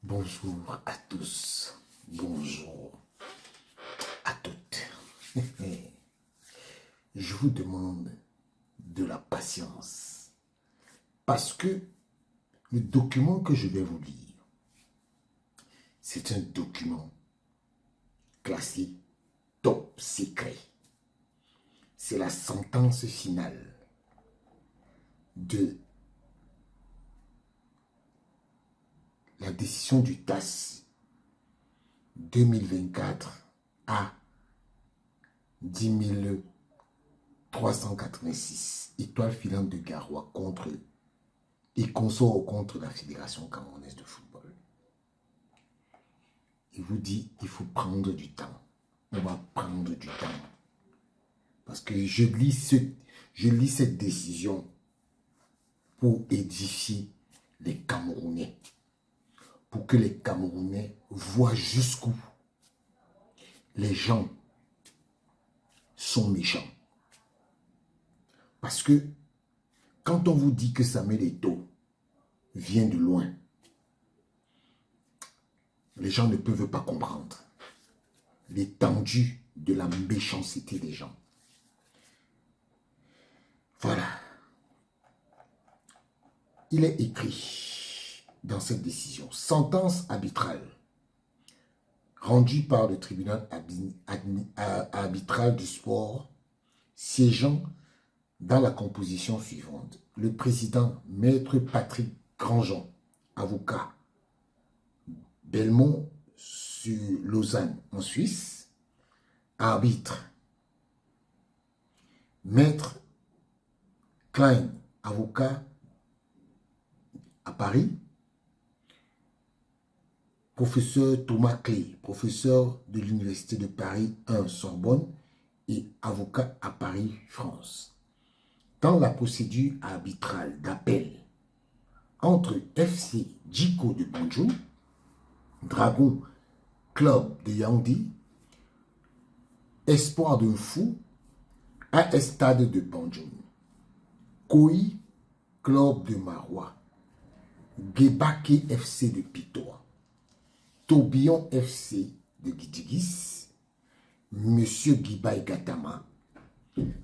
Bonjour à tous, bonjour à toutes. Je vous demande de la patience parce que le document que je vais vous lire, c'est un document classé top secret. C'est la sentence finale de la décision du TAS 2024 à 10 386 étoiles filantes de Garoua contre et consort contre la Fédération camerounaise de football. Il vous dit il faut prendre du temps. On va prendre du temps. Parce que je lis cette décision pour édifier les Camerounais. Pour que les Camerounais voient jusqu'où les gens sont méchants. Parce que quand on vous dit que Samuel Eto'o vient de loin, les gens ne peuvent pas comprendre l'étendue de la méchanceté des gens. Voilà. Il est écrit dans cette décision, sentence arbitrale rendue par le tribunal arbitral du sport siégeant dans la composition suivante. Le président, Maître Patrick Grandjean, avocat, Belmont sur Lausanne en Suisse. Arbitre, Maître Klein, avocat à Paris. Professeur Thomas Clé, professeur de l'Université de Paris 1 Sorbonne et avocat à Paris, France. Dans la procédure arbitrale d'appel entre FC Djiko de Banjul, Dragon Club de Yaoundé, Espoir d'un Fou, AS Stade de Banjul, Koi Club de Marois, Gebake FC de Pitoa, Tourbillon FC de Gidigis, Monsieur Guibay Gatama,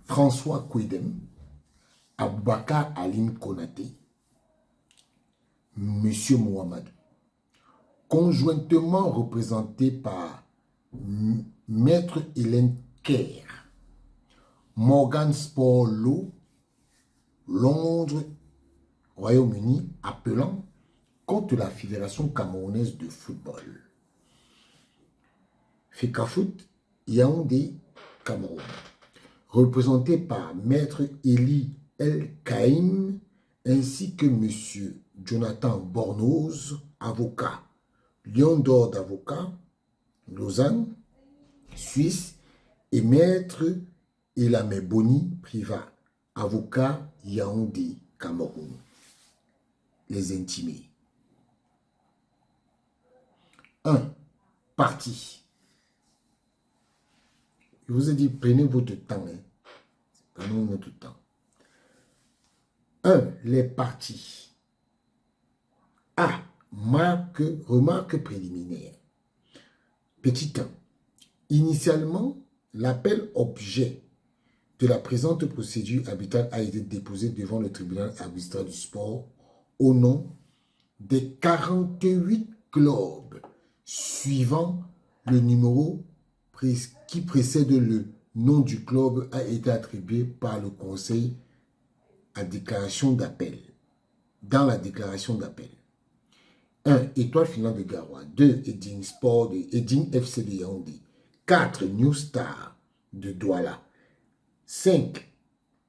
François Kwedem, Aboubakar Alim Konaté, Monsieur Mohamed, conjointement représenté par Maître Hélène Kerr, Morgan Sport Law, Londres, Royaume-Uni, appelant contre la Fédération camerounaise de football. FECAFOOT, Yaoundé, Cameroun, représenté par Maître Eli El Kaïm, ainsi que M. Jonathan Bornoz, avocat, Lion d'Or d'avocat, Lausanne, Suisse, et Maître Elamé Boni, privat, avocat, Yaoundé, Cameroun. Les intimés. 1. Partie. Je vous ai dit, prenez votre temps. Prenons notre temps. 1. Les parties. A. Remarque préliminaire. Petit 1. Initialement, l'appel objet de la présente procédure arbitrale a été déposé devant le tribunal arbitral du sport au nom des 48 clubs suivant le numéro qui précède le nom du club a été attribué par le conseil à déclaration d'appel. Dans la déclaration d'appel. 1. Étoile finale de Garoua. 2. Edding Sport de Edding FC de Yaoundé. 4. New Star de Douala. 5.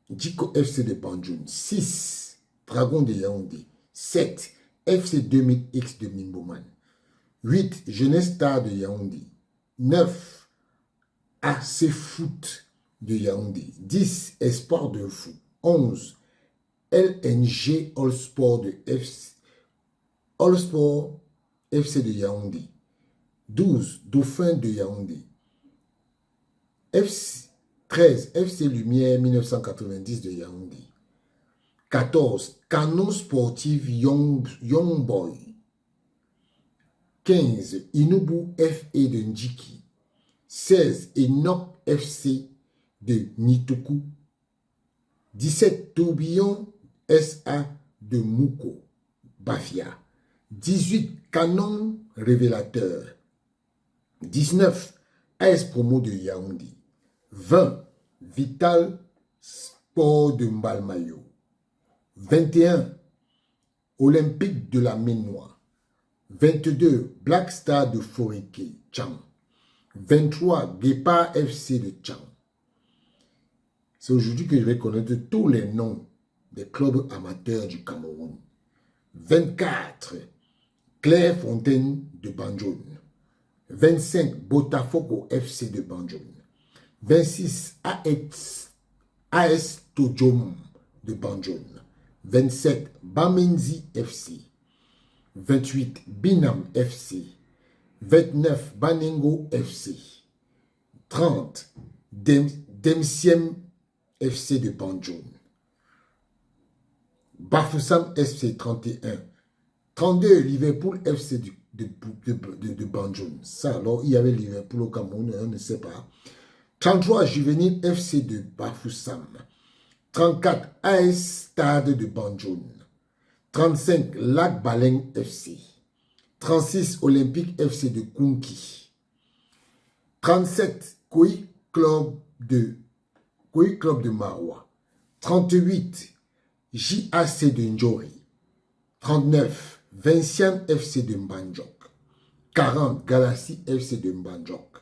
Djiko FC de Banjul. 6. Dragon de Yaoundé. 7. FC 2000X de Nimboman. 8. Jeunesse Star de Yaoundé. 9. AC Foot de Yaoundé. 10. Espoir de Fou. 11. LNG All Sport de FC. All Sport FC de Yaoundé. 12. Dauphin de Yaoundé. 13. FC Lumière 1990 de Yaoundé. 14. Canon Sportif Young Boy. 15, Inubu FA de Njiki. 16, Enoch FC de Nitoku. 17, Tourbillon SA de Mouko, Bafia. 18, Canon Révélateur. 19, AS Promo de Yaoundé. 20, Vital Sport de Mbalmayo. 21, Olympique de la Ménois. 22, Black Star de Forike, Tchang. 23, Guépard FC de Tchang. C'est aujourd'hui que je vais connaître tous les noms des clubs amateurs du Cameroun. 24, Clairefontaine de Banjoun. 25, Botafogo FC de Banjoun. 26, AS Tojom de Banjoun. 27, Bamenzi FC. 28, Binam FC. 29, Banengo FC. 30, Demsiem FC de Banjoun. Bafoussam FC 31. 32, Liverpool FC de Banjoun. Ça, alors, il y avait Liverpool au Cameroun, on ne sait pas. 33, Juvénile FC de Bafoussam. 34, AS Stade de Banjoun. 35, Lac Baleng FC. 36, Olympique FC de Kunki. 37, Koi Club de Maroua. 38, JAC de Njori. 39, Vinciane FC de Mbanjok. 40, Galassi FC de Mbanjok.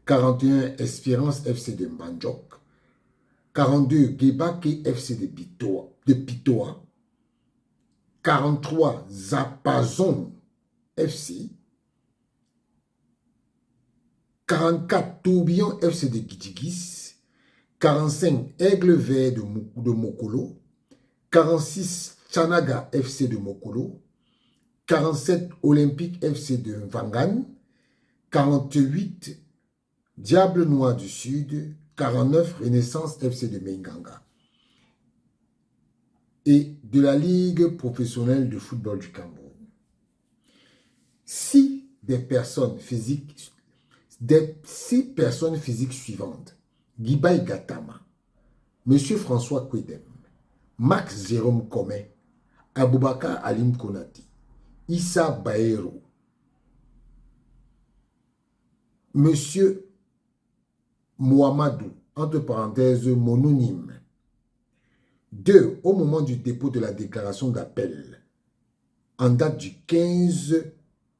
41, Espérance FC de Mbanjok. 42, Guébake FC de Pitoa. 43, Zapazon FC. 44, Tourbillon FC de Gidigis. 45, Aigle Vert de Mokolo. 46, Chanaga FC de Mokolo. 47, Olympique FC de Vangan. 48, Diable Noir du Sud. 49, Renaissance FC de Menganga. Et de la Ligue professionnelle de football du Cameroun. Six personnes physiques suivantes: Guibaï Gatama, M. François Kwedem, Max Jérôme Komé, Aboubakar Alim Konati, Issa Baero, M. Mohamedou, entre parenthèses, mononyme. 2. Au moment du dépôt de la déclaration d'appel, en date du 15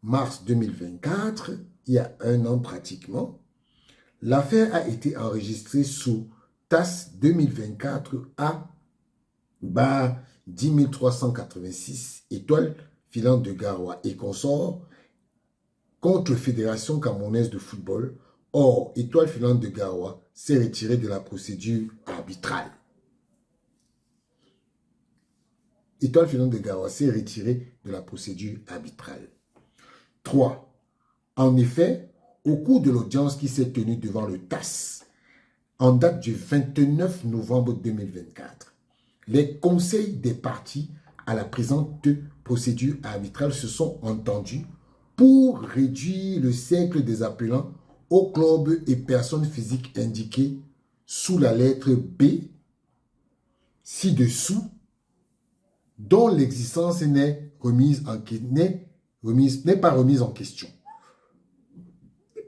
mars 2024, il y a un an pratiquement, l'affaire a été enregistrée sous TAS 2024 A 10386, étoile filante de Garoua et consorts, contre Fédération camerounaise de football. Or, étoile filante de Garoua s'est retirée de la procédure arbitrale. Étoile filante de Garoua s'est retirée de la procédure arbitrale. 3. En effet, au cours de l'audience qui s'est tenue devant le TAS, en date du 29 novembre 2024, les conseils des parties à la présente procédure arbitrale se sont entendus pour réduire le cercle des appelants aux clubs et personnes physiques indiquées sous la lettre B, ci-dessous, dont l'existence n'est pas remise en question.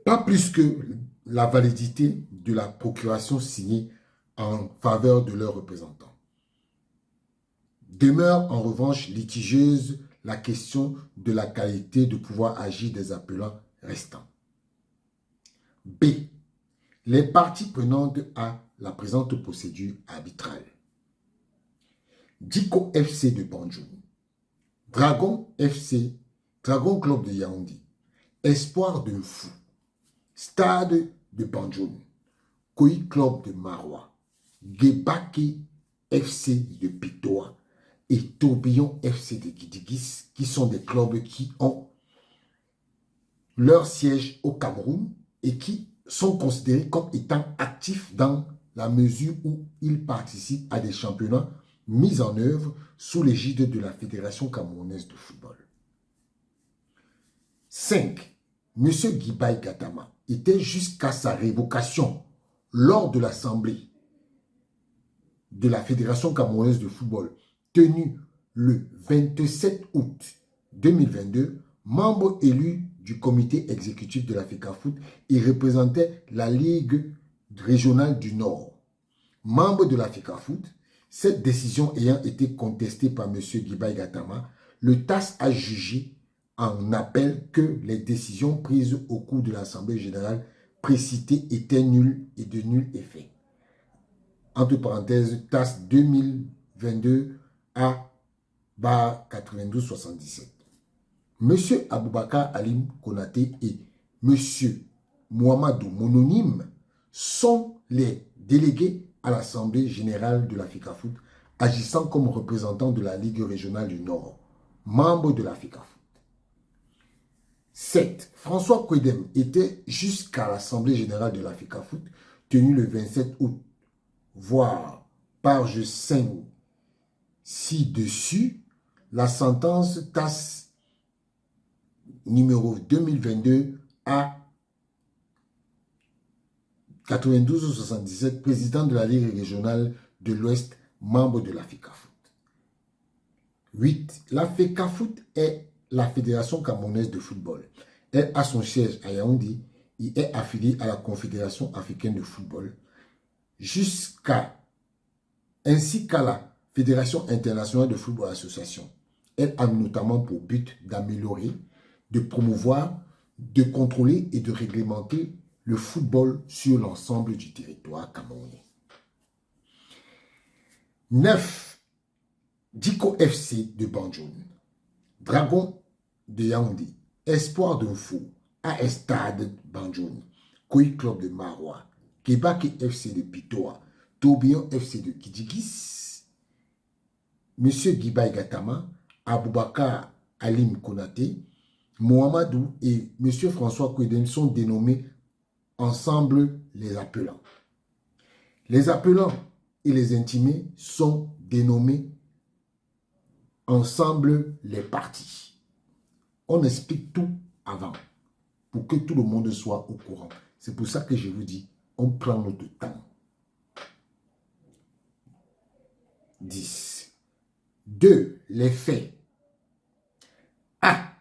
Pas plus que la validité de la procuration signée en faveur de leurs représentants. Demeure en revanche litigieuse la question de la qualité de pouvoir agir des appelants restants. B. Les parties prenantes à la présente procédure arbitrale. Diko FC de Banjoun, Dragon FC, Dragon Club de Yaoundé, Espoir de Fou, Stade de Banjoun, Koi Club de Maroua, Guébake FC de Pitoa et Tourbillon FC de Gidigis, qui sont des clubs qui ont leur siège au Cameroun et qui sont considérés comme étant actifs dans la mesure où ils participent à des championnats mis en œuvre sous l'égide de la Fédération camerounaise de football. 5. M. Guibaï Gatama était jusqu'à sa révocation lors de l'Assemblée de la Fédération camerounaise de football tenue le 27 août 2022, membre élu du comité exécutif de la FECAFOOT et représentait la Ligue régionale du Nord. Membre de la FECAFOOT, cette décision ayant été contestée par M. Guibaï Gatama, le TAS a jugé en appel que les décisions prises au cours de l'Assemblée générale précitée étaient nulles et de nul effet. Entre parenthèses, TAS 2022 A 9277. M. Aboubakar Alim Konaté et M. Mohamedou Mononyme sont les délégués à l'Assemblée générale de la FECAFOOT, agissant comme représentants de la Ligue régionale du Nord, membres de la FECAFOOT. 7. François Kouedem était jusqu'à l'Assemblée générale de la FECAFOOT, tenue le 27 août, voire page 5 ci-dessus, la sentence TAS numéro 2022 A 9277, président de la Ligue régionale de l'Ouest, membre de la FECAFOOT. 8. La FECAFOOT est la Fédération camerounaise de football. Elle a son siège à Yaoundé et est affiliée à la Confédération africaine de football, ainsi qu'à la Fédération internationale de football association. Elle a notamment pour but d'améliorer, de promouvoir, de contrôler et de réglementer le football sur l'ensemble du territoire camerounais. 9. Diko FC de Banjoun, Dragon de Yaoundé, Espoir de Mfou, AS Stade Banjoun, Koi Club de Marois, Kebake FC de Pitoa, Tourbillon FC de Kidjikis, M. Guibaï Gatama, Aboubakar Alim Konaté, Mohamedou et M. François Kouedem sont dénommés ensemble les appelants. Les appelants et les intimés sont dénommés ensemble les parties. On explique tout avant pour que tout le monde soit au courant. C'est pour ça que je vous dis, on prend notre temps. 10. 2. Les faits. A.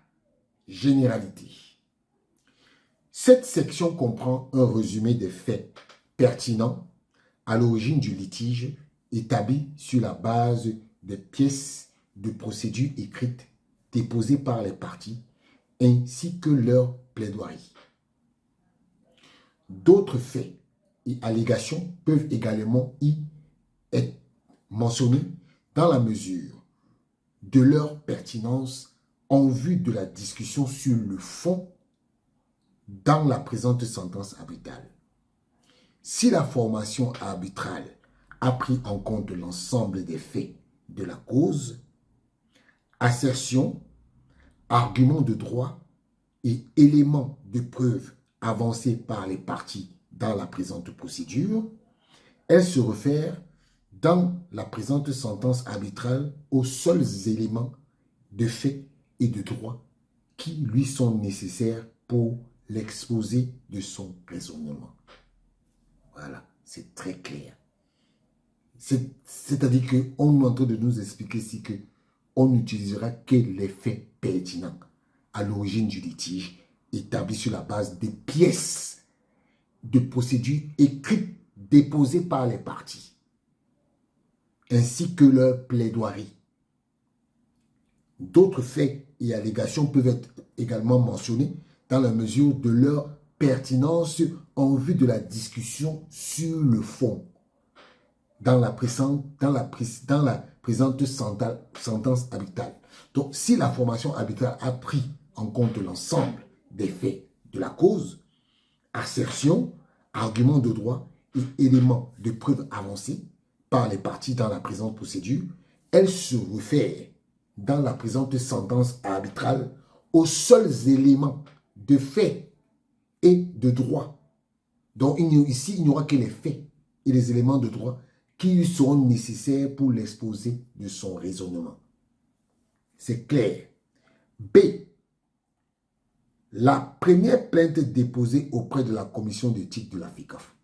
Généralité. Cette section comprend un résumé des faits pertinents à l'origine du litige établi sur la base des pièces de procédure écrites déposées par les parties ainsi que leur plaidoirie. D'autres faits et allégations peuvent également y être mentionnés dans la mesure de leur pertinence en vue de la discussion sur le fond dans la présente sentence arbitrale. Si la formation arbitrale a pris en compte l'ensemble des faits de la cause, assertions, arguments de droit et éléments de preuve avancés par les parties dans la présente procédure, elle se réfère dans la présente sentence arbitrale aux seuls éléments de fait et de droit qui lui sont nécessaires pour l'exposé de son raisonnement. Voilà, c'est très clair. C'est-à-dire qu'on est en train de nous expliquer ici qu'on n'utilisera que les faits pertinents à l'origine du litige établi sur la base des pièces de procédure écrites déposées par les parties, ainsi que leur plaidoirie. D'autres faits et allégations peuvent être également mentionnés dans la mesure de leur pertinence en vue de la discussion sur le fond dans la présente sentence arbitrale. Donc, si la formation arbitrale a pris en compte l'ensemble des faits de la cause, assertions, arguments de droit et éléments de preuve avancés par les parties dans la présente procédure, elle se réfère dans la présente sentence arbitrale aux seuls éléments de fait et de droit. Donc ici, il n'y aura que les faits et les éléments de droit qui lui seront nécessaires pour l'exposé de son raisonnement. C'est clair. B. la première plainte déposée auprès de la commission d'éthique de la FECAFOOT.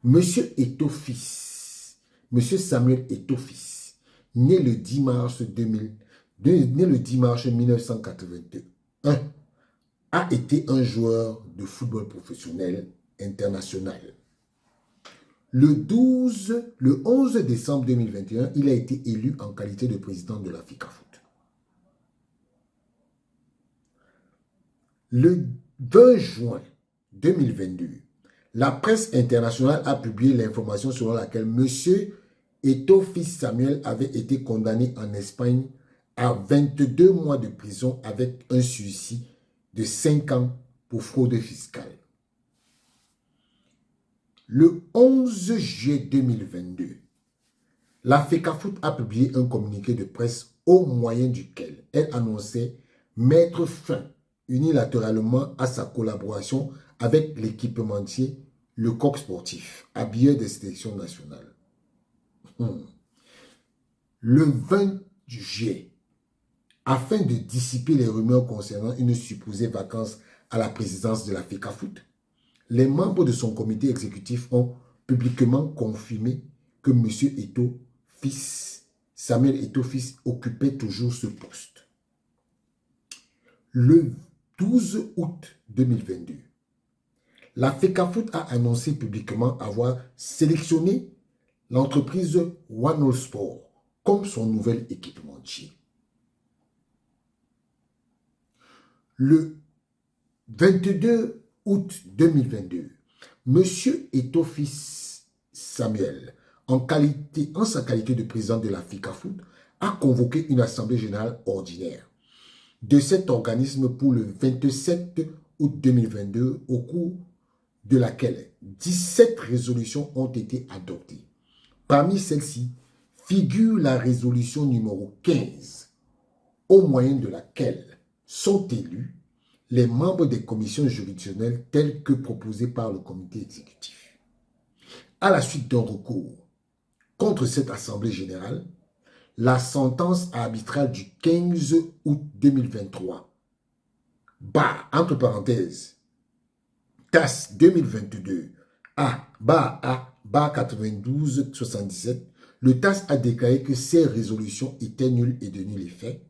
Monsieur Eto'o fils, Monsieur Samuel Eto'o fils, né le 10 mars 1981, a été un joueur de football professionnel international. Le 11 décembre 2021, il a été élu en qualité de président de la FECAFOOT. Le 20 juin 2022, la presse internationale a publié l'information selon laquelle M. Eto'o fils Samuel avait été condamné en Espagne à 22 mois de prison avec un sursis de 5 ans pour fraude fiscale. Le 11 juillet 2022, la FECAFOOT a publié un communiqué de presse au moyen duquel elle annonçait mettre fin unilatéralement à sa collaboration avec l'équipementier Le Coq Sportif, habilleur des sélections nationales. Le 20 juillet, afin de dissiper les rumeurs concernant une supposée vacance à la présidence de la FECAFOOT, les membres de son comité exécutif ont publiquement confirmé que M. Eto'o fils, Samuel Eto'o fils, occupait toujours ce poste. Le 12 août 2022, la FECAFOOT a annoncé publiquement avoir sélectionné l'entreprise One All Sport comme son nouvel équipementier. Le 22 août 2022, M. Eto'o fils Samuel, en sa qualité de président de la FECAFOOT, a convoqué une assemblée générale ordinaire de cet organisme pour le 27 août 2022, au cours de laquelle 17 résolutions ont été adoptées. Parmi celles-ci figure la résolution numéro 15, au moyen de laquelle sont élus les membres des commissions juridictionnelles telles que proposées par le comité exécutif. À la suite d'un recours contre cette assemblée générale, la sentence arbitrale du 15 août 2023, entre parenthèses, TAS 2022, A 92-77, le TAS a déclaré que ces résolutions étaient nulles et de nul effet,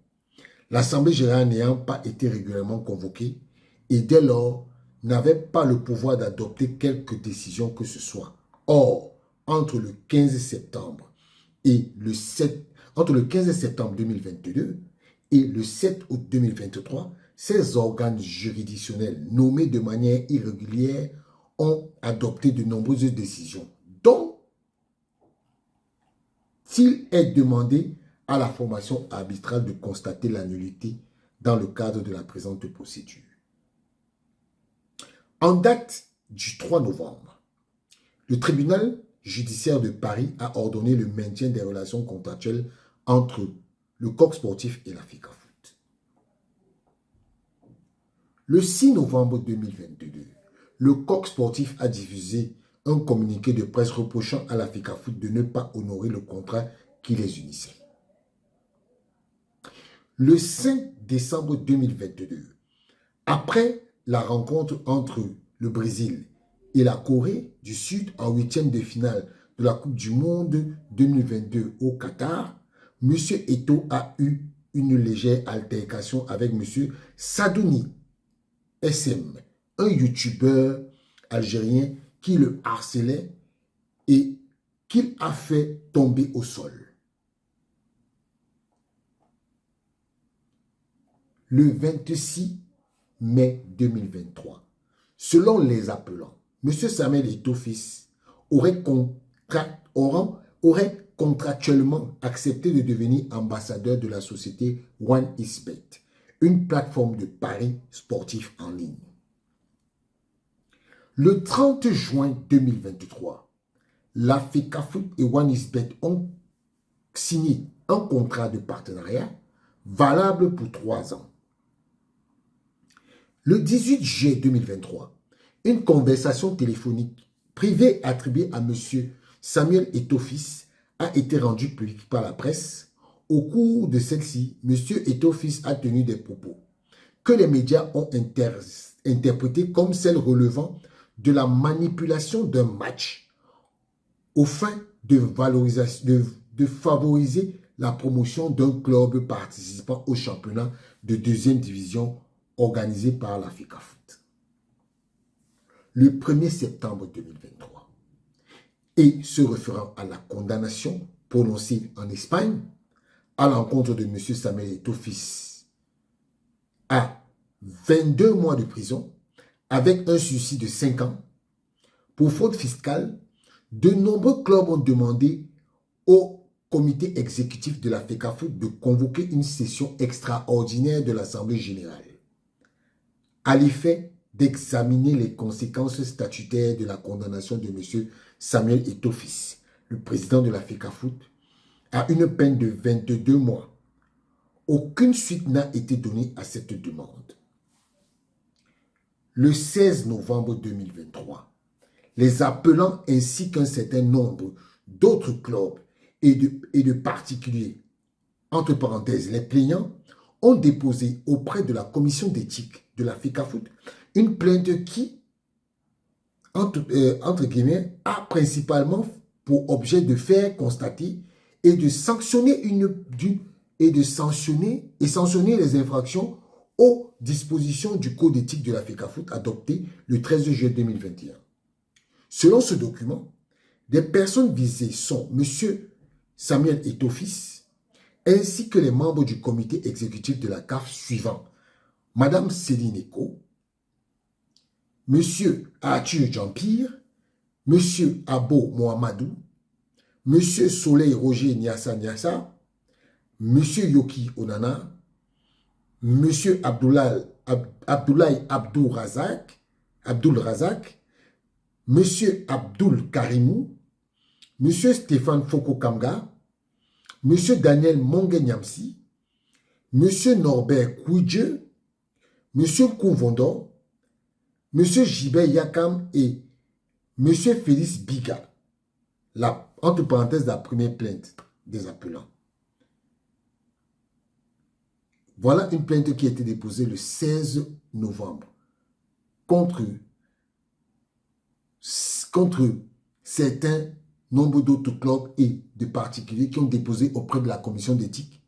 l'Assemblée générale n'ayant pas été régulièrement convoquée et dès lors n'avait pas le pouvoir d'adopter quelque décision que ce soit. Or, entre le 15 septembre 2022 et le 7 août 2023, ces organes juridictionnels nommés de manière irrégulière ont adopté de nombreuses décisions, dont il est demandé à la formation arbitrale de constater la nullité dans le cadre de la présente procédure. En date du 3 novembre, le tribunal judiciaire de Paris a ordonné le maintien des relations contractuelles entre le Coq Sportif et la FECAFOOT. Le 6 novembre 2022, le Coq Sportif a diffusé un communiqué de presse reprochant à la FECAFOOT de ne pas honorer le contrat qui les unissait. Le 5 décembre 2022, après la rencontre entre le Brésil et la Corée du Sud en huitième de finale de la Coupe du Monde 2022 au Qatar, M. Eto'o a eu une légère altercation avec M. Sadouni SM, un youtubeur algérien qui le harcelait et qu'il a fait tomber au sol. Le 26 mai 2023, selon les appelants, M. Samuel Eto'o fils aurait contractuellement accepté de devenir ambassadeur de la société OneXBet, une plateforme de paris sportifs en ligne. Le 30 juin 2023, la FECAFOOT et OneXBet ont signé un contrat de partenariat valable pour 3 ans. Le 18 juillet 2023, une conversation téléphonique privée attribuée à M. Samuel Eto'o fils a été rendue publique par la presse. Au cours de celle-ci, M. Eto'o fils a tenu des propos que les médias ont interprétées comme celles relevant de la manipulation d'un match aux fins de favoriser la promotion d'un club participant au championnat de deuxième division organisé par la FECAFOOT. Le 1er septembre 2023, et se référant à la condamnation prononcée en Espagne à l'encontre de M. Samuel Eto'o-Fils à 22 mois de prison avec un sursis de 5 ans pour fraude fiscale, de nombreux clubs ont demandé au comité exécutif de la FECAFOOT de convoquer une session extraordinaire de l'Assemblée générale à l'effet d'examiner les conséquences statutaires de la condamnation de M. Samuel Eto'o-Fils, le président de la FECAFOOT, à une peine de 22 mois. Aucune suite n'a été donnée à cette demande. Le 16 novembre 2023, les appelants ainsi qu'un certain nombre d'autres clubs et de particuliers, entre parenthèses les plaignants, ont déposé auprès de la commission d'éthique de la FECAFOOT une plainte qui, entre guillemets, a principalement pour objet de faire constater et de sanctionner sanctionner les infractions aux dispositions du code d'éthique de la FECAFOOT adopté le 13 juillet 2021. Selon ce document, les personnes visées sont M. Samuel Eto'o-Fils ainsi que les membres du comité exécutif de la CAF suivants: Mme Céline Eko, M. Arthur Jean-Pierre, M. Abo Mohamedou, M. Soleil Roger Niassa Niassa, M. Yoki Onana, M. Abdoulaye Abdul Razak, M. Abdul Karimou, M. Stéphane Foko Kamga, M. Daniel Mongenyamsi, M. Norbert Kouidje, M. Kouvondo, M. Jibé Yakam et M. Félix Biga, entre parenthèses la première plainte des appelants. Voilà une plainte qui a été déposée le 16 novembre contre certains nombre d'autres clubs et de particuliers qui ont déposé auprès de la commission d'éthique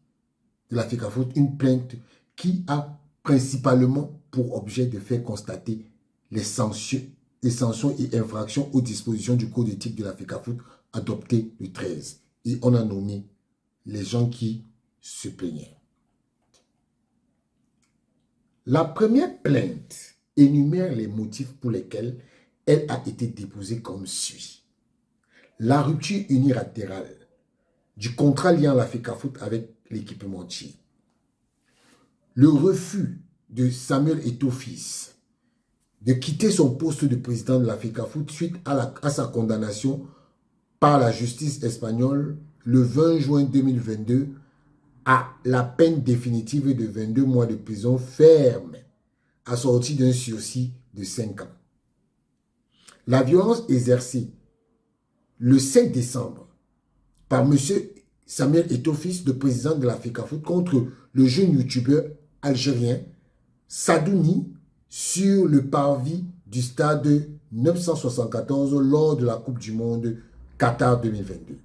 de la FECAFOOT une plainte qui a principalement pour objet de faire constater les sanctions et infractions aux dispositions du code d'éthique de la FECAFOOT adopté le 13. Et on a nommé les gens qui se plaignaient. La première plainte énumère les motifs pour lesquels elle a été déposée comme suit: la rupture unilatérale du contrat liant la FECAFOOT avec l'équipementier, le refus de Samuel Eto'o-Fils de quitter son poste de président de la FECAFOOT suite à sa condamnation par la justice espagnole le 20 juin 2022 à la peine définitive de 22 mois de prison ferme assortie d'un sursis de 5 ans. La violence exercée le 5 décembre par M. Samuel Eto'o-Fils, le président de la FECAFOOT, contre le jeune youtubeur algérien Sadouni sur le parvis du stade 974 lors de la Coupe du Monde Qatar 2022.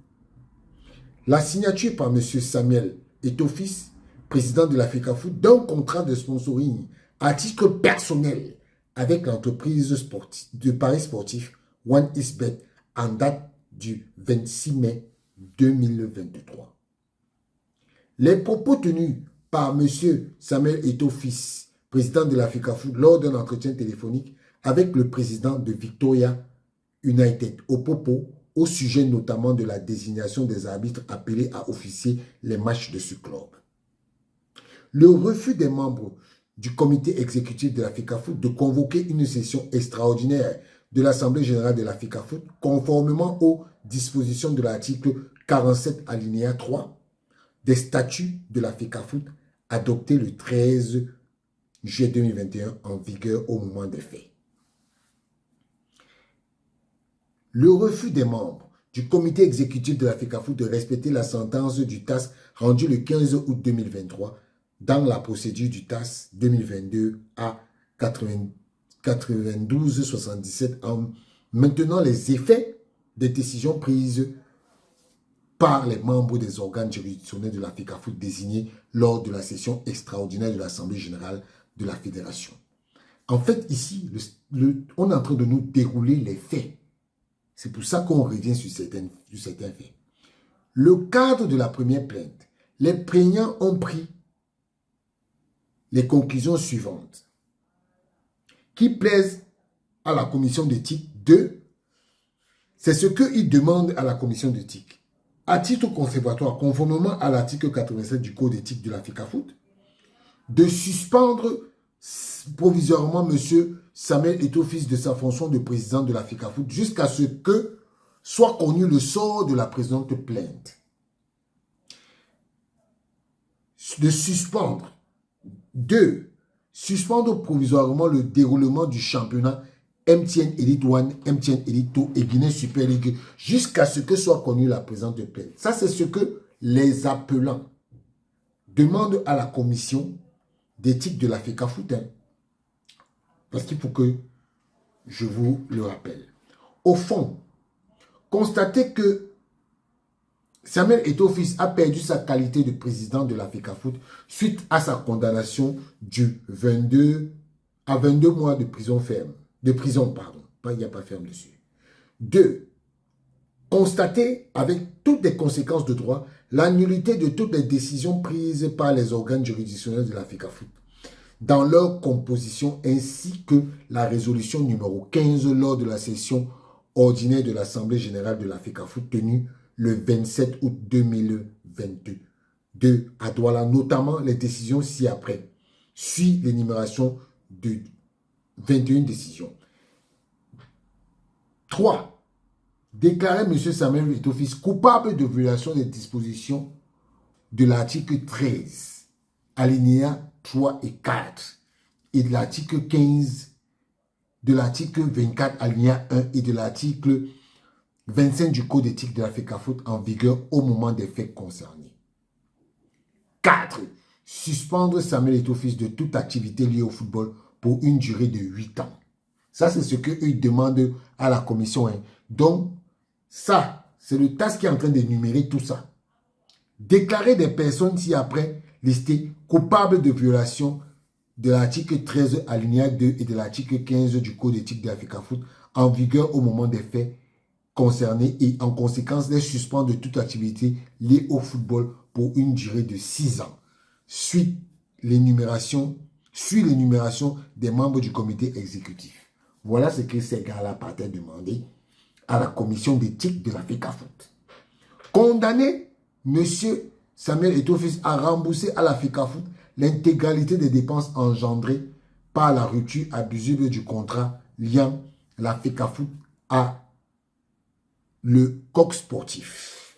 La signature par M. Samuel Eto'o-Fils, président de la FECAFOOT, d'un contrat de sponsoring à titre personnel avec l'entreprise de paris sportif OneXBet en date du 26 mai 2023. Les propos tenus par M. Samuel Eto'o-Fils, président de la FECAFOOT, lors d'un entretien téléphonique avec le président de Victoria United au sujet notamment de la désignation des arbitres appelés à officier les matchs de ce club. Le refus des membres du comité exécutif de la FECAFOOT de convoquer une session extraordinaire de l'Assemblée générale de la FECAFOOT conformément aux dispositions de l'article 47 alinéa 3 des statuts de la FECAFOOT adoptés le 13 juillet 2021 en vigueur au moment des faits. Le refus des membres du comité exécutif de la FECAFOOT de respecter la sentence du TAS rendue le 15 août 2023 dans la procédure du TAS 2022 à 92-77 en maintenant les effets des décisions prises par les membres des organes juridictionnels de la FECAFOOT désignés lors de la session extraordinaire de l'Assemblée générale de la Fédération. En fait, ici, on est en train de nous dérouler les faits. C'est pour ça qu'on revient sur certains faits. Le cadre de la première plainte, les plaignants ont pris les conclusions suivantes qui plaisent à la commission d'éthique. 2, c'est ce qu'ils demandent à la commission d'éthique. À titre conservatoire, conformément à l'article 87 du Code d'éthique de la FECAFOOT, de suspendre provisoirement M. Samuel Eto'o-Fils de sa fonction de président de la FECAFOOT jusqu'à ce que soit connu le sort de la présente plainte. De suspendre. 2. Suspendre provisoirement le déroulement du championnat MTN Elite 1, MTN Elite 2 et Guinée Super League jusqu'à ce que soit connue la présente plainte. Ça, c'est ce que les appelants demandent à la commission d'éthique de la FECAFOOT. Parce qu'il faut que je vous le rappelle. Au fond, constatez que Samuel Eto'o-Fils a perdu sa qualité de président de la FECAFOOT suite à sa condamnation du 22 à 22 mois de prison ferme. De prison, pardon. Il n'y a pas ferme dessus. 2. Constater avec toutes les conséquences de droit la nullité de toutes les décisions prises par les organes juridictionnels de la FECAFOOT dans leur composition ainsi que la résolution numéro 15 lors de la session ordinaire de l'Assemblée générale de la FECAFOOT tenue le 27 août 2022. 2. À Douala, notamment les décisions ci-après. Suit l'énumération de 21 décisions. 3. Déclarer M. Samuel Eto'o-Fils coupable de violation des dispositions de l'article 13, alinéa 3 et 4, et de l'article 15, de l'article 24, alinéa 1, et de l'article 25 du Code d'éthique de la FECAFOOT en vigueur au moment des faits concernés. 4. Suspendre Samuel Eto'o-Fils de toute activité liée au football pour une durée de 8 ans. Ça, c'est ce qu'eux demandent à la commission. Donc, ça, c'est le TAS qui est en train d'énumérer tout ça. Déclarer des personnes ci-après listées coupables de violation de l'article 13 alinéa 2 et de l'article 15 du Code d'éthique de la FECAFOOT en vigueur au moment des faits concernés et en conséquence les suspendre de toute activité liée au football pour une durée de 6 ans. Suit l'énumération des membres du comité exécutif. Voilà ce que ces gars-là partaient demander à la commission d'éthique de la FECAFOOT. Condamner M. Samuel Eto'o-Fils à rembourser à la FECAFOOT l'intégralité des dépenses engendrées par la rupture abusive du contrat liant la FECAFOOT à le coq sportif.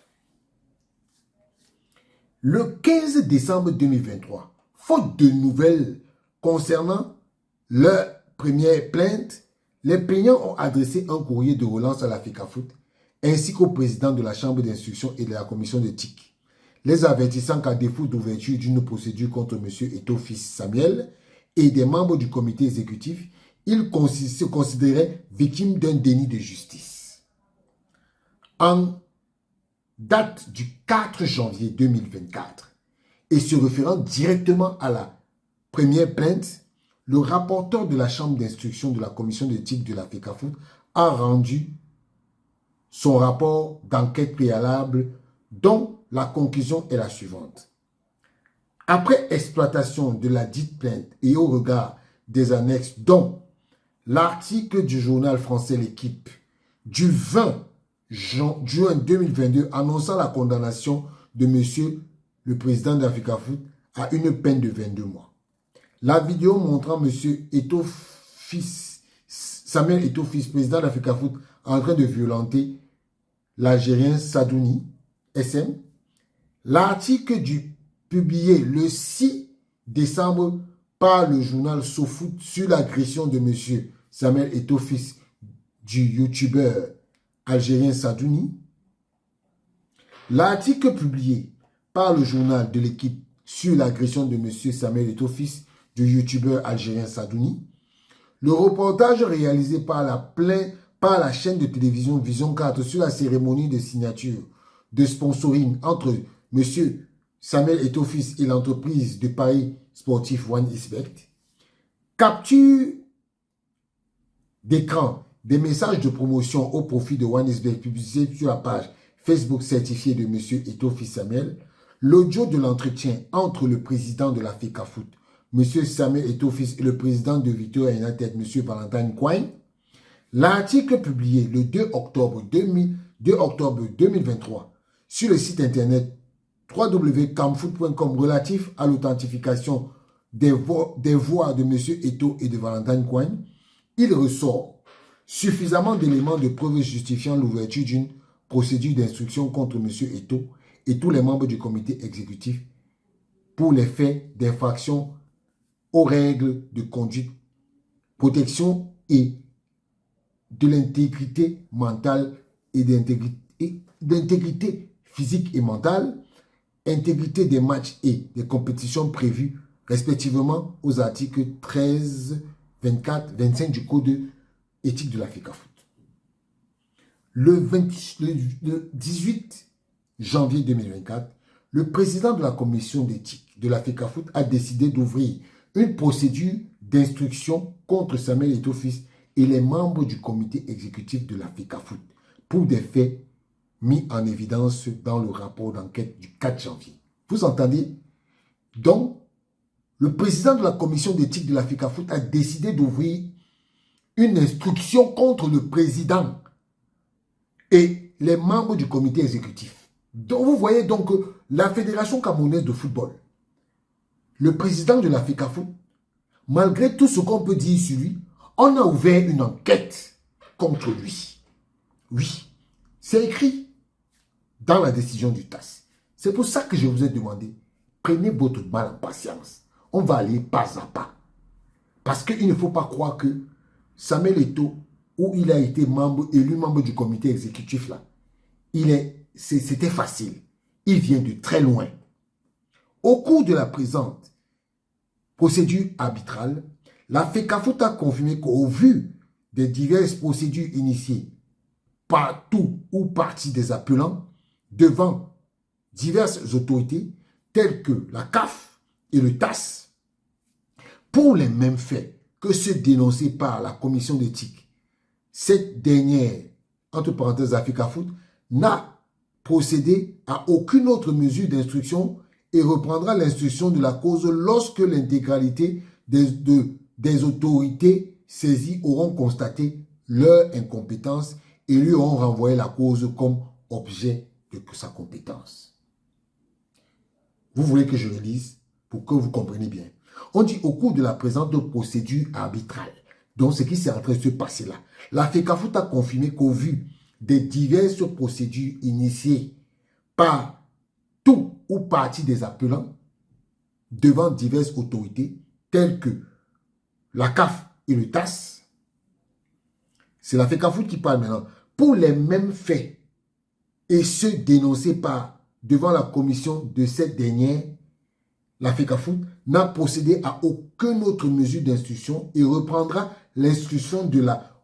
Le 15 décembre 2023, faute de nouvelles concernant leur première plainte, les plaignants ont adressé un courrier de relance à la FECAFOOT ainsi qu'au président de la chambre d'instruction et de la commission d'éthique, les avertissant qu'à défaut d'ouverture d'une procédure contre M. Eto'o-Fils Samuel et des membres du comité exécutif, ils se considéraient victimes d'un déni de justice. En date du 4 janvier 2024 et se référant directement à la première plainte, le rapporteur de la chambre d'instruction de la commission d'éthique de la FECAFOOT a rendu son rapport d'enquête préalable dont la conclusion est la suivante. Après exploitation de la dite plainte et au regard des annexes dont l'article du journal français L'Équipe du 20 juin 2022 annonçant la condamnation de M. le président de la FECAFOOT à une peine de 22 mois. La vidéo montrant M. Samuel Eto'o-Fils, président de la FECAFOOT, en train de violenter l'Algérien Sadouni, SM. L'article publié le 6 décembre par le journal SoFoot sur l'agression de M. Samuel Eto'o-Fils du youtubeur algérien Sadouni. L'article publié par le journal de l'Équipe sur l'agression de M. Samuel Eto'o, fils du youtubeur algérien Sadouni. Le reportage réalisé par la chaîne de télévision Vision 4 sur la cérémonie de signature de sponsoring entre M. Samuel Eto'o fils et l'entreprise de paris sportif OneXBet. Capture d'écran des messages de promotion au profit de OneXBet publiés sur la page Facebook certifiée de M. Eto'o fils Samuel. L'audio de l'entretien entre le président de la FECAFOOT, M. Samuel Eto'o fils, et le président de Victoria United, M. Valentine Coin. L'article publié le 2 octobre 2023 sur le site internet www.camfoot.com relatif à l'authentification des voix de M. Eto'o et de Valentine Coin, il ressort suffisamment d'éléments de preuve justifiant l'ouverture d'une procédure d'instruction contre M. Eto'o et tous les membres du comité exécutif pour les faits d'infraction aux règles de conduite, protection et de l'intégrité mentale et d'intégrité physique et mentale, intégrité des matchs et des compétitions prévues respectivement aux articles 13, 24, 25 du Code éthique de la FECAFOOT. Le 18 janvier 2024, le président de la commission d'éthique de la FECAFOOT a décidé d'ouvrir une procédure d'instruction contre Samuel Eto'o fils et les membres du comité exécutif de la FECAFOOT pour des faits mis en évidence dans le rapport d'enquête du 4 janvier. Vous entendez? Donc, le président de la commission d'éthique de la FECAFOOT a décidé d'ouvrir une instruction contre le président et les membres du comité exécutif. Donc, vous voyez donc la Fédération camerounaise de football, le président de la FECAFOOT, malgré tout ce qu'on peut dire sur lui, on a ouvert une enquête contre lui. Oui, c'est écrit dans la décision du TAS. C'est pour ça que je vous ai demandé, prenez votre mal en patience. On va aller pas à pas. Parce qu'il ne faut pas croire que Samuel Eto'o, où il a été élu membre du comité exécutif, là, c'était facile. Il vient de très loin. Au cours de la présente procédure arbitrale, la FECAFOOT a confirmé qu'au vu des diverses procédures initiées par tout ou partie des appelants devant diverses autorités telles que la CAF et le TAS, pour les mêmes faits que ceux dénoncés par la commission d'éthique, cette dernière, entre parenthèses la FECAFOOT, n'a procédé à aucune autre mesure d'instruction et reprendra l'instruction de la cause lorsque l'intégralité des autorités saisies auront constaté leur incompétence et lui auront renvoyé la cause comme objet de sa compétence. Vous voulez que je relise pour que vous compreniez bien. On dit au cours de la présente procédure arbitrale, donc ce qui s'est en train de se passer là, la FECAFOOT a confirmé qu'au vu des diverses procédures initiées par tout ou partie des appelants devant diverses autorités telles que la CAF et le TAS, c'est la FECAFOOT qui parle maintenant, pour les mêmes faits et ceux dénoncés devant la commission de cette dernière, la FECAFOOT n'a procédé à aucune autre mesure d'instruction et reprendra l'instruction de la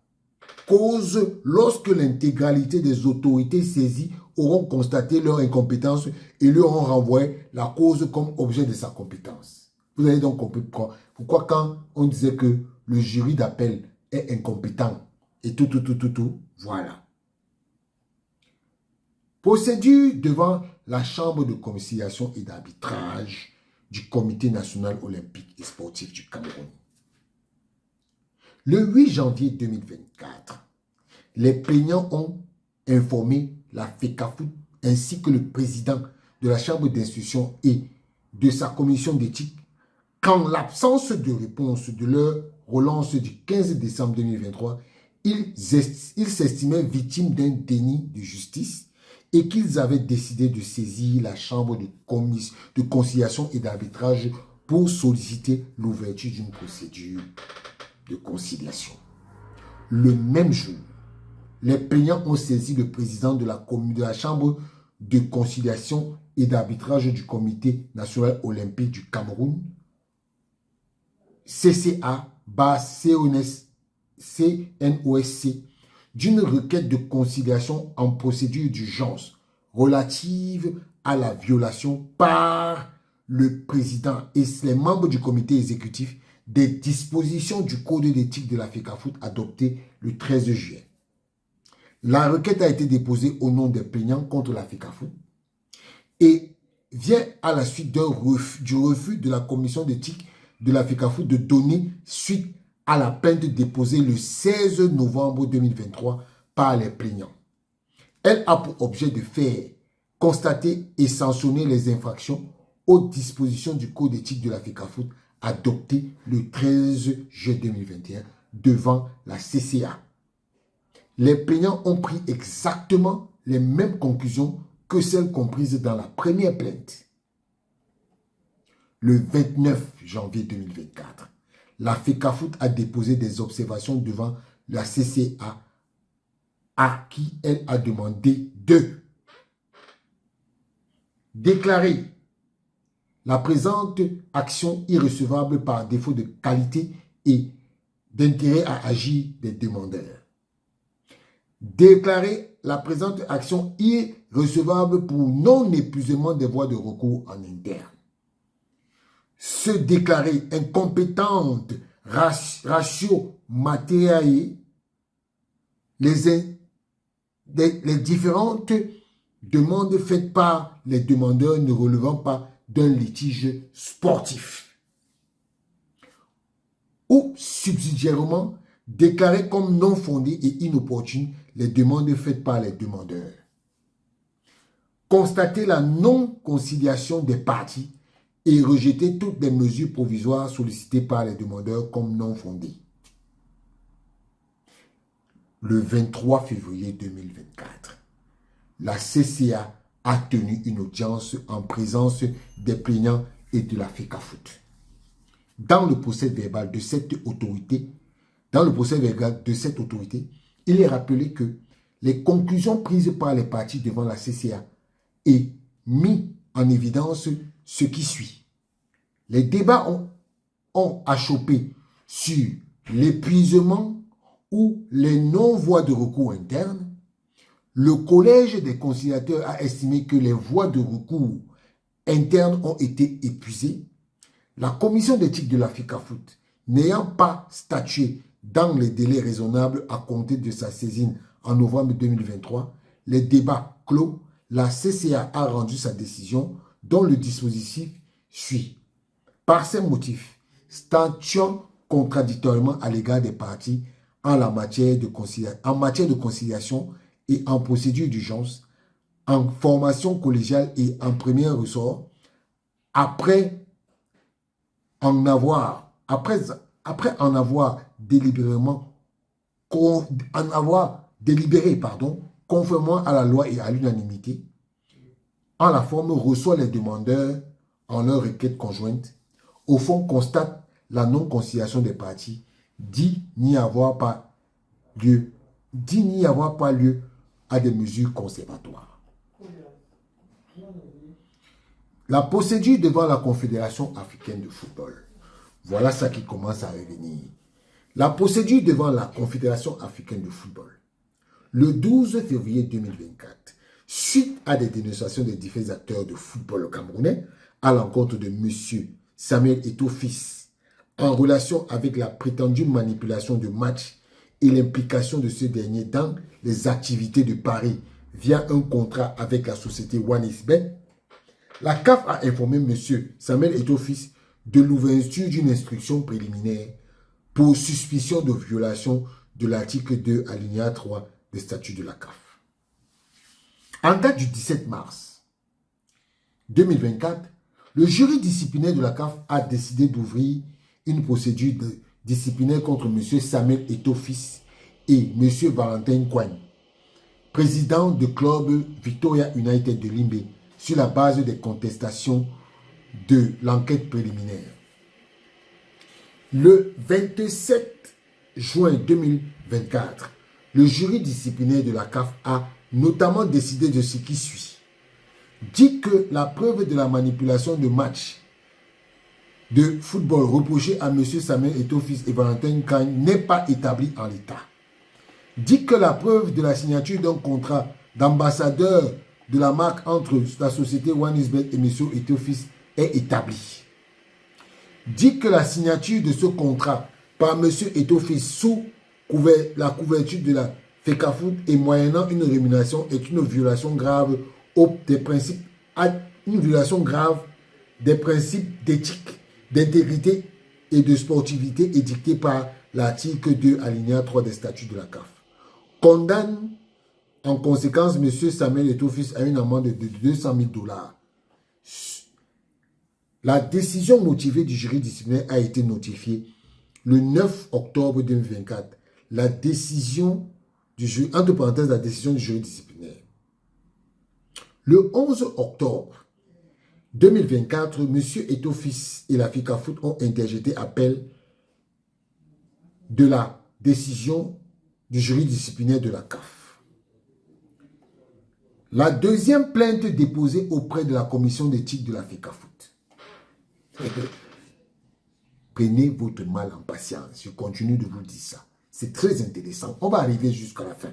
cause lorsque l'intégralité des autorités saisies auront constaté leur incompétence et lui auront renvoyé la cause comme objet de sa compétence. Vous avez donc compris pourquoi quand on disait que le jury d'appel est incompétent et tout, voilà. Procédure devant la Chambre de conciliation et d'arbitrage du Comité national olympique et sportif du Cameroun. Le 8 janvier 2024, les plaignants ont informé la FECAFOOT ainsi que le président de la Chambre d'instruction et de sa commission d'éthique qu'en l'absence de réponse de leur relance du 15 décembre 2023, ils s'estimaient victimes d'un déni de justice et qu'ils avaient décidé de saisir la Chambre de conciliation et d'arbitrage pour solliciter l'ouverture d'une procédure de conciliation. Le même jour, les plaignants ont saisi le président de la Chambre de conciliation et d'arbitrage du Comité national olympique du Cameroun, CCA, CNOSC, d'une requête de conciliation en procédure d'urgence relative à la violation par le président et les membres du comité exécutif des dispositions du code d'éthique de la FECAFOOT adopté le 13 juillet. La requête a été déposée au nom des plaignants contre la FECAFOOT et vient à la suite du refus de la commission d'éthique de la FECAFOOT de donner suite à la plainte déposée le 16 novembre 2023 par les plaignants. Elle a pour objet de faire constater et sanctionner les infractions aux dispositions du code d'éthique de la FECAFOOT adopté le 13 juillet 2021 devant la CCA. Les plaignants ont pris exactement les mêmes conclusions que celles comprises dans la première plainte. Le 29 janvier 2024, la FECAFOOT a déposé des observations devant la CCA à qui elle a demandé de déclarer la présente action irrecevable par défaut de qualité et d'intérêt à agir des demandeurs. Déclarer la présente action irrecevable pour non-épuisement des voies de recours en interne. Se déclarer incompétente ratio matériel les différentes demandes faites par les demandeurs ne relevant pas d'un litige sportif. Ou subsidiairement, déclarer comme non fondées et inopportunes les demandes faites par les demandeurs. Constater la non-conciliation des parties et rejeter toutes les mesures provisoires sollicitées par les demandeurs comme non fondées. Le 23 février 2024, la CCA a tenu une audience en présence des plaignants et de la FECAFOOT. Dans le procès verbal de cette autorité, il est rappelé que les conclusions prises par les parties devant la CCA et mis en évidence ce qui suit. Les débats ont achoppé sur l'épuisement ou les non-voies de recours internes. Le collège des conciliateurs a estimé que les voies de recours internes ont été épuisées. La commission d'éthique de la FECAFOOT, n'ayant pas statué dans les délais raisonnables à compter de sa saisine en novembre 2023, les débats clos, la CCA a rendu sa décision dont le dispositif suit. Par ces motifs, statuant contradictoirement à l'égard des parties en matière de conciliation et en procédure d'urgence, en formation collégiale et en premier ressort, après en avoir délibéré, conformément à la loi et à l'unanimité, en la forme reçoit les demandeurs en leur requête conjointe, au fond constate la non-conciliation des parties, dit n'y avoir pas lieu à des mesures conservatoires. La procédure devant la Confédération africaine de football. Voilà ça qui commence à revenir. La procédure devant la Confédération africaine de football. Le 12 février 2024, suite à des dénonciations des différents acteurs de football camerounais à l'encontre de M. Samuel Eto'o fils, en relation avec la prétendue manipulation de matchs et l'implication de ce dernier dans les activités de Paris via un contrat avec la société OneXBet, la CAF a informé M. Samuel Eto'o fils de l'ouverture d'une instruction préliminaire pour suspicion de violation de l'article 2 alinéa 3 des statuts de la CAF. En date du 17 mars 2024, le jury disciplinaire de la CAF a décidé d'ouvrir une procédure disciplinaire contre M. Samuel Eto'o fils et M. Valentin Kouagne, président du club Victoria United de Limbé, sur la base des contestations de l'enquête préliminaire. Le 27 juin 2024, le jury disciplinaire de la CAF a notamment décidé de ce qui suit. dit que la preuve de la manipulation de match de football reprochée à M. Samuel Eto'o-Fils et Valentin Cagne n'est pas établie en l'état. Dit que la preuve de la signature d'un contrat d'ambassadeur de la marque entre la société Wanisbet et M. Eto'o-Fils est établie. Dit que la signature de ce contrat par M. Eto'o-Fils sous la couverture de la FECAFOOT et moyennant une rémunération est une violation grave des principes, d'éthique, d'intégrité et de sportivité édictés par l'article 2 alinéa 3 des statuts de la CAF. Condamne en conséquence M. Samuel Eto'o-Fils à une amende de 200 000 $. La décision motivée du jury disciplinaire a été notifiée le 9 octobre 2024. La décision du jury, entre parenthèses, la décision du jury disciplinaire. Le 11 octobre 2024, M. Eto'o-Fils et la FECAFOOT ont interjeté appel de la décision du jury disciplinaire de la CAF. La deuxième plainte déposée auprès de la commission d'éthique de la FECAFOOT. Prenez votre mal en patience. Je continue de vous dire ça. C'est très intéressant. On va arriver jusqu'à la fin.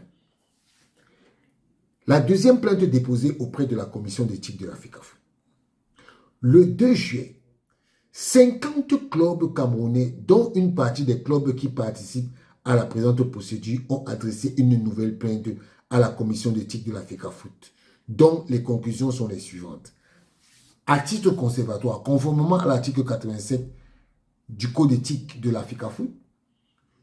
La deuxième plainte déposée auprès de la commission d'éthique de la FECAFOOT. Le 2 juillet, 50 clubs camerounais, dont une partie des clubs qui participent à la présente procédure, ont adressé une nouvelle plainte à la commission d'éthique de la FECAFOOT, dont les conclusions sont les suivantes. À titre conservatoire, conformément à l'article 87 du code d'éthique de la FECAFOOT,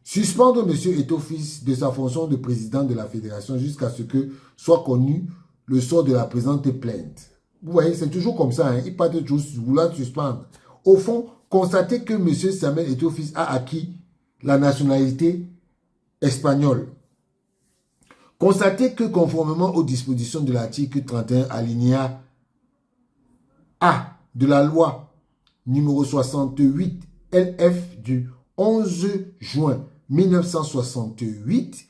suspendre M. Eto'o-Fils de sa fonction de président de la fédération jusqu'à ce que soit connu le sort de la présente plainte. Vous voyez, c'est toujours comme ça, hein? Il part de toujours vouloir suspendre. Au fond, constatez que M. Samuel Eto'o-Fils a acquis la nationalité espagnole. Constatez que conformément aux dispositions de l'article 31 alinéa A de la loi numéro 68 LF du 11 juin 1968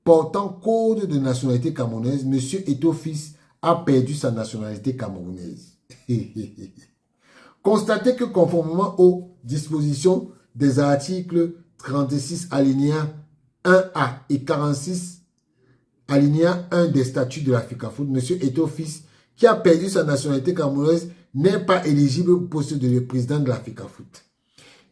portant code de nationalité camerounaise, M. Eto'o-Fils a perdu sa nationalité camerounaise. Constatez que conformément aux dispositions des articles 36 alinéa 1A et 46 alinéa 1 des statuts de la FECAFOOT, M. Eto'o-Fils, qui a perdu sa nationalité camerounaise, n'est pas éligible au poste de président de la FECAFOOT.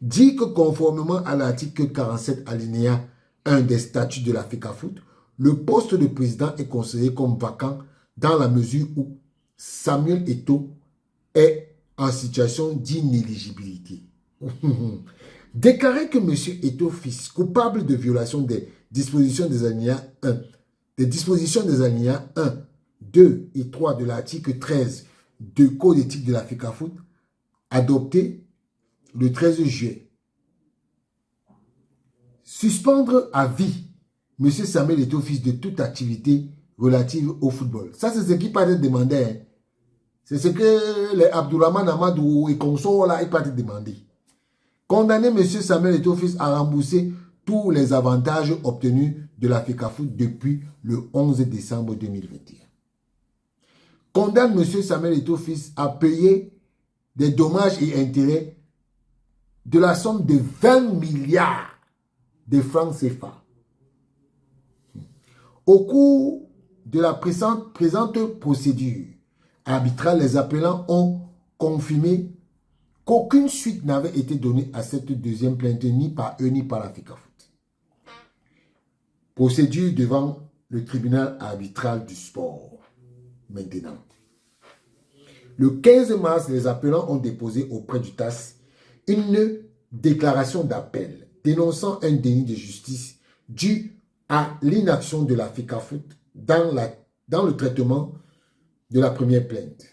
Dit que conformément à l'article 47 alinéa 1 des statuts de la FECAFOOT, le poste de président est considéré comme vacant dans la mesure où Samuel Eto'o est en situation d'inéligibilité. Déclarer que M. Eto'o-Fils, coupable de violation des dispositions des alinéas 1, 2 et 3 de l'article 13 du Code éthique de la FECAFOOT, adopté le 13 juillet. Suspendre à vie M. Samuel Eto'o-Fils de toute activité relative au football. Ça, c'est ce qui peut être demandé. Hein. C'est ce que les Abdourahmane Amadou et consorts là, ils peuvent être demandés. Condamner M. Samuel Eto'o-Fils à rembourser tous les avantages obtenus de la FECAFOOT depuis le 11 décembre 2021. Condamne M. Samuel Eto'o-Fils à payer des dommages et intérêts de la somme de 20 milliards de francs CFA. Au cours de la présente procédure arbitrale, les appelants ont confirmé qu'aucune suite n'avait été donnée à cette deuxième plainte, ni par eux, ni par la FECAFOOT. Procédure devant le tribunal arbitral du sport. Maintenant. Le 15 mars, les appelants ont déposé auprès du TAS une déclaration d'appel dénonçant un déni de justice dû à l'inaction de la FECAFOOT dans le traitement de la première plainte.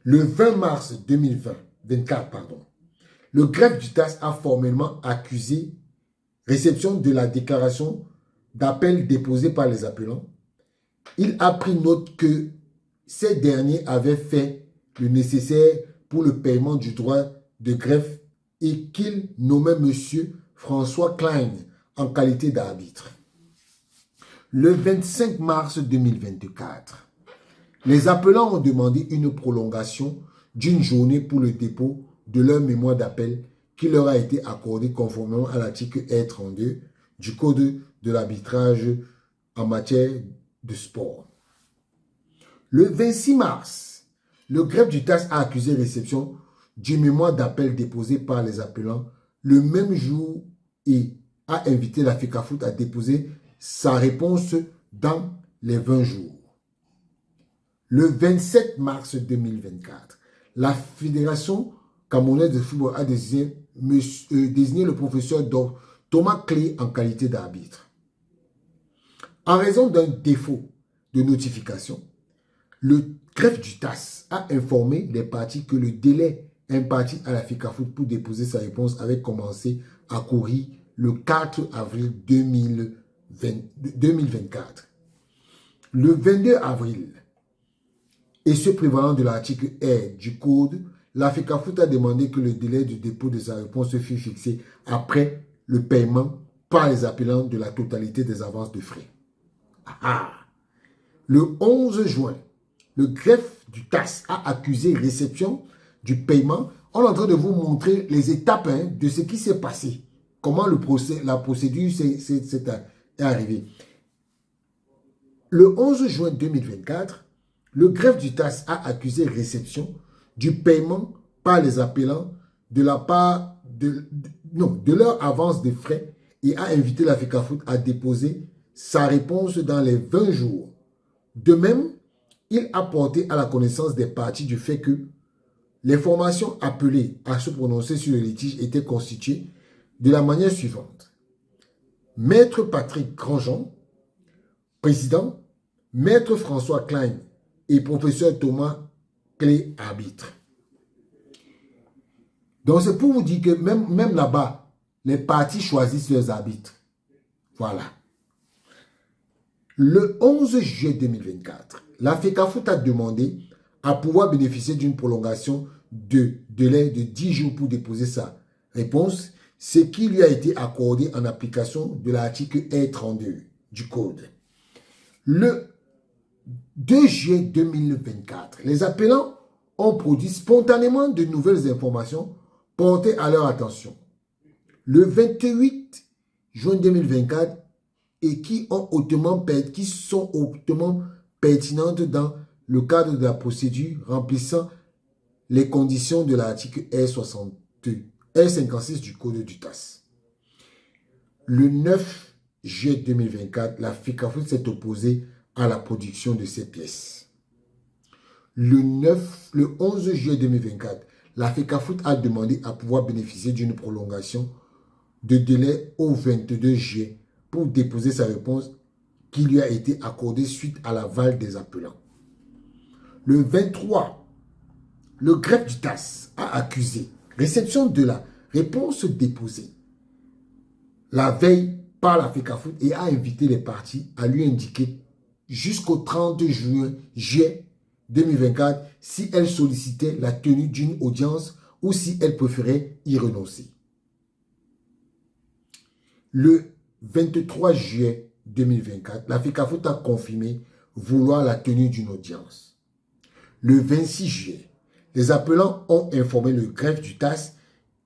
Le 20 mars 2024, le greffe du TAS a formellement accusé réception de la déclaration d'appel déposée par les appelants. Il a pris note que ces derniers avaient fait le nécessaire pour le paiement du droit de greffe et qu'il nommait M. François Klein en qualité d'arbitre. Le 25 mars 2024, Les appelants ont demandé une prolongation d'une journée pour le dépôt de leur mémoire d'appel qui leur a été accordée conformément à l'article R32 du Code de l'arbitrage en matière de sport. Le 26 mars, le greffe du TAS a accusé réception du mémoire d'appel déposé par les appelants le même jour et a invité la FECAFOOT à déposer sa réponse dans les 20 jours. Le 27 mars 2024, la Fédération camerounaise de football a désigné le professeur Thomas Clé en qualité d'arbitre. En raison d'un défaut de notification, le greffe du TAS a informé les parties que le délai imparti à la FECAFOOT pour déposer sa réponse avait commencé à courir le 4 avril 2024. Le 22 avril, et ce prévalant de l'article R du Code, la FECAFOOT a demandé que le délai de dépôt de sa réponse fût fixé après le paiement par les appelants de la totalité des avances de frais. Le 11 juin, le greffe du TAS a accusé réception du paiement. On est en train de vous montrer les étapes de ce qui s'est passé. Comment la procédure est arrivée. Le 11 juin 2024, le greffe du TAS a accusé réception du paiement par les appelants de leur avance de frais et a invité la FECAFOOT à déposer sa réponse dans les 20 jours. De même, il a porté à la connaissance des parties du fait que les formations appelées à se prononcer sur le litige étaient constituées de la manière suivante. Maître Patrick Grandjean, président, Maître François Klein et professeur Thomas Clé, arbitre. Donc c'est pour vous dire que même là-bas, les parties choisissent leurs arbitres. Voilà. Le 11 juillet 2024, la FECAFOOT a demandé à pouvoir bénéficier d'une prolongation de délai de 10 jours pour déposer sa réponse, ce qui lui a été accordé en application de l'article R32 du Code. Le 2 juillet 2024, les appelants ont produit spontanément de nouvelles informations portées à leur attention. Le 28 juin 2024, et qui sont hautement pertinentes dans le cadre de la procédure remplissant les conditions de l'article R56 du Code du TAS. Le 9 juillet 2024, la FECAFOOT s'est opposée à la production de ces pièces. Le 11 juillet 2024, la FECAFOOT a demandé à pouvoir bénéficier d'une prolongation de délai au 22 juillet pour déposer sa réponse qui lui a été accordée suite à l'aval des appelants. Le 23, le greffe du TAS a accusé réception de la réponse déposée la veille par la FECAFOOT et a invité les parties à lui indiquer jusqu'au 30 juillet 2024 si elles sollicitaient la tenue d'une audience ou si elles préféraient y renoncer. Le 23 juillet 2024, la FECAFOOT a confirmé vouloir la tenue d'une audience. Le 26 juillet, les appelants ont informé le greffe du TAS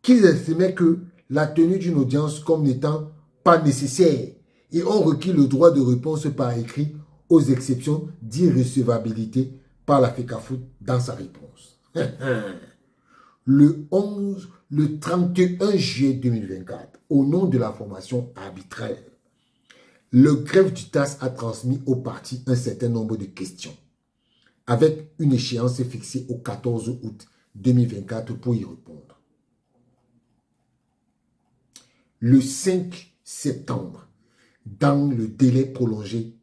qu'ils estimaient que la tenue d'une audience comme n'étant pas nécessaire et ont requis le droit de réponse par écrit aux exceptions d'irrecevabilité par la FECAFOOT dans sa réponse. Le 31 juillet 2024, au nom de la formation arbitrale, le greffe du TAS a transmis aux parties un certain nombre de questions, avec une échéance fixée au 14 août 2024 pour y répondre. Le 5 septembre, dans le délai prolongé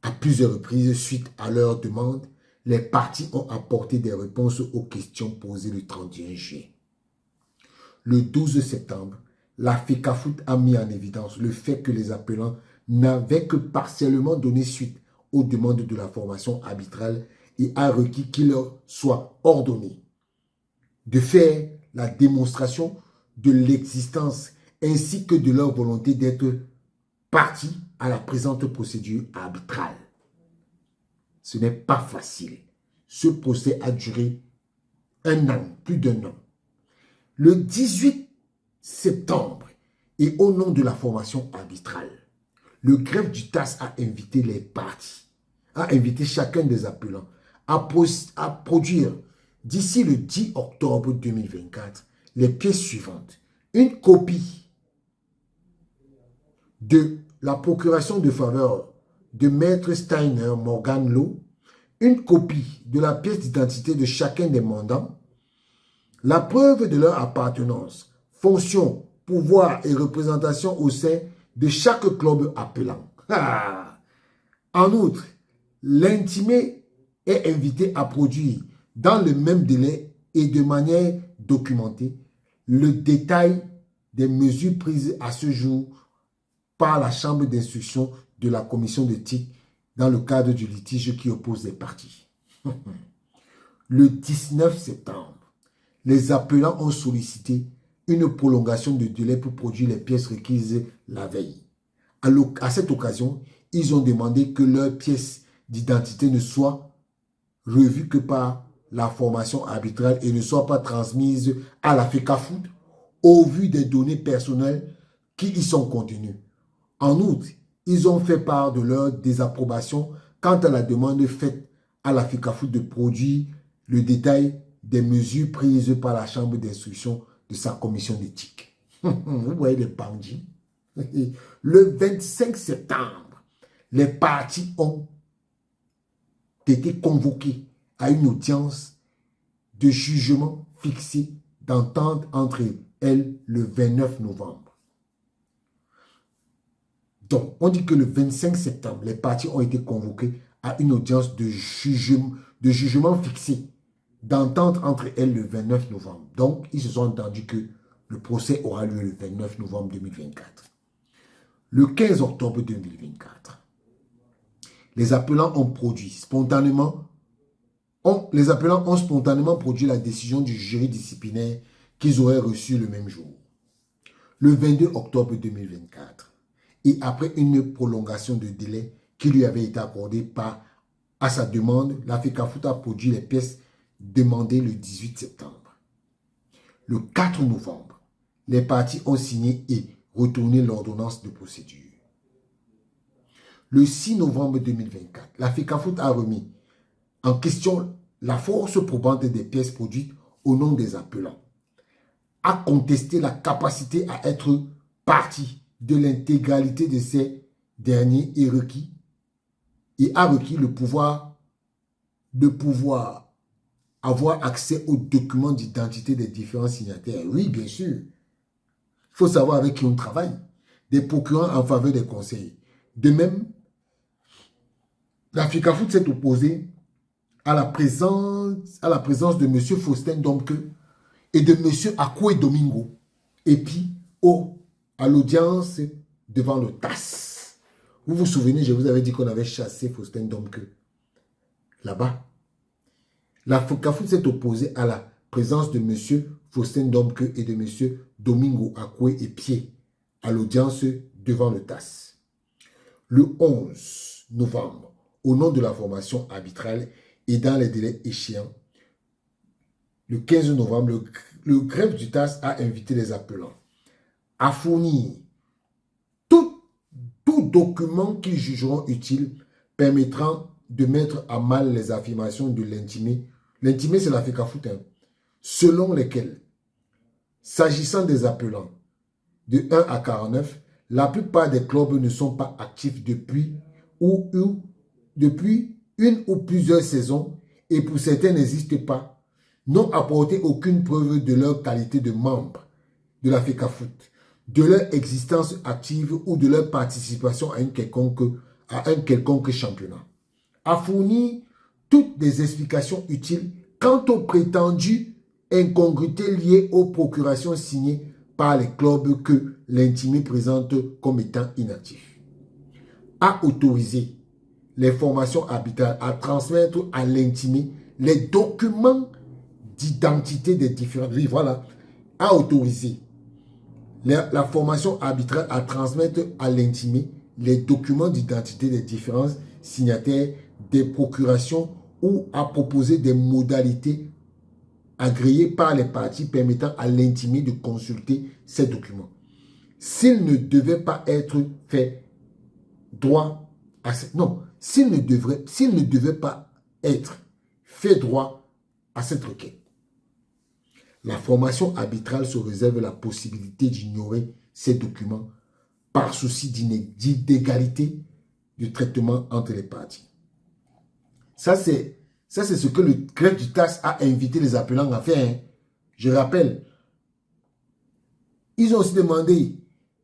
à plusieurs reprises suite à leur demande, les parties ont apporté des réponses aux questions posées le 31 juillet. Le 12 septembre, la FECAFOOT a mis en évidence le fait que les appelants n'avaient que partiellement donné suite aux demandes de la formation arbitrale et a requis qu'il leur soit ordonné de faire la démonstration de l'existence ainsi que de leur volonté d'être partie à la présente procédure arbitrale. Ce n'est pas facile. Ce procès a duré un an, plus d'un an. Le 18 septembre, et au nom de la formation arbitrale, le greffe du TAS a invité les parties, a invité chacun des appelants à produire d'ici le 10 octobre 2024 les pièces suivantes. Une copie de la procuration de faveur de Maître Steiner Morgan Lowe, une copie de la pièce d'identité de chacun des mandants, la preuve de leur appartenance, fonction, pouvoir et représentation au sein de chaque club appelant. En outre, l'intimé est invité à produire dans le même délai et de manière documentée le détail des mesures prises à ce jour par la chambre d'instruction de la commission d'éthique dans le cadre du litige qui oppose les parties. Le 19 septembre, les appelants ont sollicité une prolongation de délai pour produire les pièces requises la veille. À cette occasion, ils ont demandé que leurs pièces d'identité ne soient revues que par la formation arbitrale et ne soient pas transmises à la FECAFOOT au vu des données personnelles qui y sont contenues. En outre, ils ont fait part de leur désapprobation quant à la demande faite à la FECAFOOT de produire le détail des mesures prises par la chambre d'instruction de sa commission d'éthique. Vous voyez les bandits. Le 25 septembre, les parties ont été convoquées à une audience de jugement fixée d'entente entre elles le 29 novembre. Donc, on dit que le 25 septembre, les parties ont été convoquées à une audience de jugement fixée d'entente entre elles le 29 novembre. Donc, ils se sont entendus que le procès aura lieu le 29 novembre 2024. Le 15 octobre 2024, les appelants ont spontanément produit la décision du jury disciplinaire qu'ils auraient reçue le même jour. Le 22 octobre 2024, et après une prolongation de délai qui lui avait été accordée à sa demande, la FECAFOOT a produit les pièces demandées le 18 septembre. Le 4 novembre, les parties ont signé et retourné l'ordonnance de procédure. Le 6 novembre 2024, la FECAFOOT a remis en question la force probante des pièces produites au nom des appelants, a contesté la capacité à être partie de l'intégralité de ces derniers et a requis le pouvoir avoir accès aux documents d'identité des différents signataires. Oui, bien sûr. Il faut savoir avec qui on travaille. Des procureurs en faveur des conseils. De même, la FECAFOOT s'est opposée à la présence de M. Faustin Domke et de M. Akwe Domingo. Et puis, à l'audience devant le TAS. Vous vous souvenez, je vous avais dit qu'on avait chassé Faustin Domke. Là-bas. La FECAFOOT s'est opposée à la présence de M. Faustin Domke et de M. Domingo Akwe et Pied à l'audience devant le TAS. Le 11 novembre, au nom de la formation arbitrale et dans les délais échéants, le 15 novembre, le greffe du TAS a invité les appelants à fournir tout document qu'ils jugeront utile permettant de mettre à mal les affirmations de l'intimé. L'intimé, c'est la FECAFOOT, selon lesquelles, s'agissant des appelants de 1 à 49, la plupart des clubs ne sont pas actifs depuis une ou plusieurs saisons et pour certains n'existent pas, n'ont apporté aucune preuve de leur qualité de membre de la FECAFOOT, de leur existence active ou de leur participation à un quelconque championnat. A fournir toutes les explications utiles quant aux prétendues incongruités liées aux procurations signées par les clubs que l'intimé présente comme étant inactifs. A autorisé les formations arbitrales à transmettre à l'intimé les documents d'identité des différents... Oui, voilà. A autorisé la formation arbitrale à transmettre à l'intimé les documents d'identité des différents signataires des procurations ou à proposer des modalités agréées par les parties permettant à l'intimé de consulter ces documents. S'il ne devait pas être fait droit à cette... Non, s'il ne devait pas être fait droit à cette requête, la formation arbitrale se réserve la possibilité d'ignorer ces documents par souci d'égalité de traitement entre les parties. Ça, c'est ce que le greffe du TAS a invité les appelants à faire. Hein. Je rappelle, ils ont aussi demandé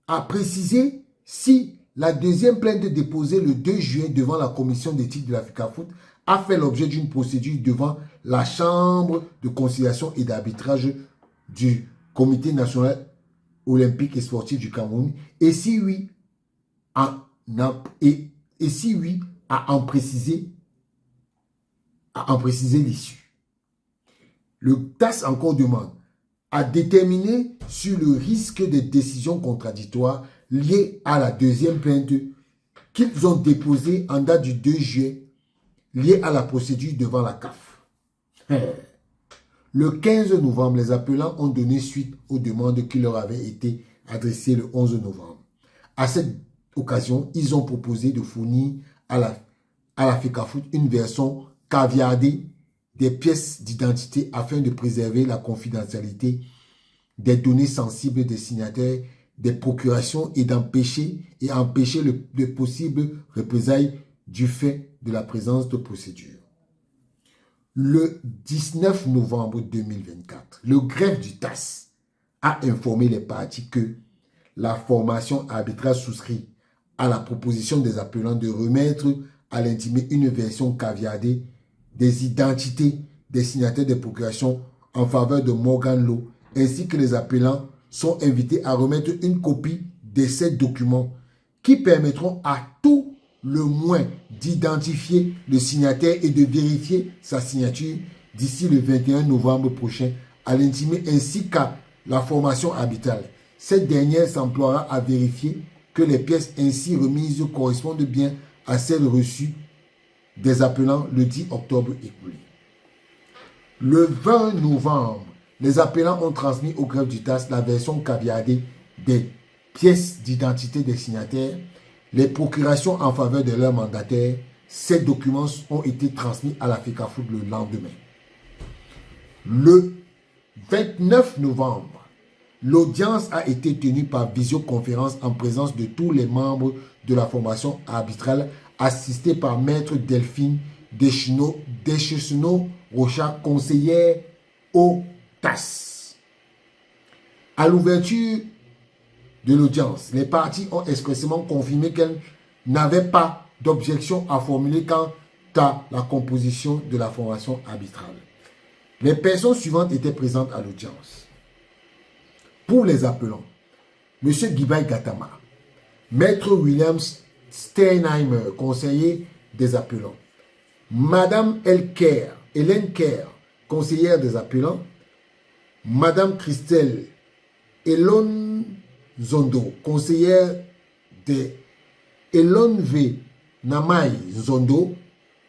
à préciser si la deuxième plainte déposée le 2 juin devant la commission d'éthique de la FECAFOOT a fait l'objet d'une procédure devant la Chambre de conciliation et d'arbitrage du Comité national olympique et sportif du Cameroun, et si oui, à en préciser l'issue. Le TAS encore demande à déterminer sur le risque de décisions contradictoires liées à la deuxième plainte qu'ils ont déposée en date du 2 juillet, liée à la procédure devant la CAF. Le 15 novembre, les appelants ont donné suite aux demandes qui leur avaient été adressées le 11 novembre. À cette occasion, ils ont proposé de fournir à la FECAFOOT une version caviardée des pièces d'identité afin de préserver la confidentialité des données sensibles des signataires des procurations et empêcher le possible représailles du fait de la présence de procédures. Le 19 novembre 2024, le greffe du TAS a informé les parties que la formation arbitrale souscrit à la proposition des appelants de remettre à l'intimé une version caviardée des identités des signataires des procurations en faveur de Morgan Lowe, ainsi que les appelants sont invités à remettre une copie de ces documents qui permettront à tout le moins d'identifier le signataire et de vérifier sa signature d'ici le 21 novembre prochain à l'intimé ainsi qu'à la formation arbitrale. Cette dernière s'emploiera à vérifier que les pièces ainsi remises correspondent bien à celles reçues des appelants le 10 octobre écoulé. Le 20 novembre, les appelants ont transmis au greffe du TAS la version caviardée des pièces d'identité des signataires, les procurations en faveur de leurs mandataires. Ces documents ont été transmis à la FECAFOOT le lendemain. Le 29 novembre, l'audience a été tenue par visioconférence en présence de tous les membres de la formation arbitrale, assistée par Maître Delphine Deschesneaux-Rocha, conseillère au TAS. À l'ouverture de l'audience, les parties ont expressément confirmé qu'elles n'avaient pas d'objection à formuler quant à la composition de la formation arbitrale. Les personnes suivantes étaient présentes à l'audience. Pour les appelants, M. Guibaï Gatama, Maître William Steinheimer, conseiller des appelants, Madame Hélène Kerr, conseillère des appelants, Madame Christelle Elon Zondo, conseillère des Elon V. Namai Zondo,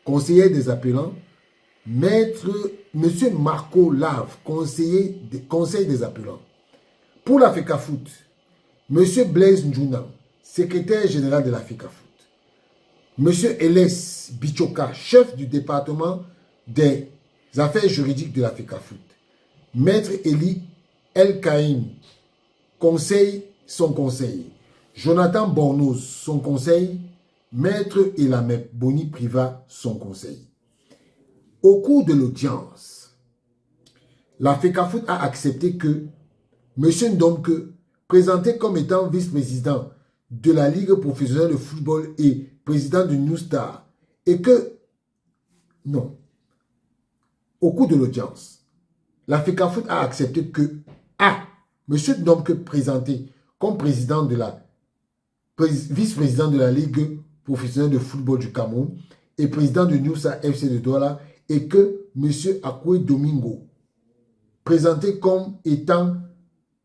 conseillère des appelants, Monsieur Marco Lave, conseil des appelants. Pour la FECAFOOT, Monsieur Blaise Ndjouna, secrétaire général de la FECAFOOT, Monsieur Eles Bichoka, chef du département des affaires juridiques de la FECAFOOT, Maître Eli El Kaïm, son conseil, Jonathan Bornoz, son conseil, Maître Elamep Boni Priva, son conseil. Au cours de l'audience, la FECAFOOT a accepté que M. Ndomke, présenté comme étant vice-président de la Ligue professionnelle de football et président du New Star, et que, non, au cours de l'audience, la FECAFOOT a accepté que, M. Ndomke, présenté comme vice-président de la Ligue professionnelle de football du Cameroun et président du New Star FC de Douala, et que M. Akwe Domingo, présenté comme étant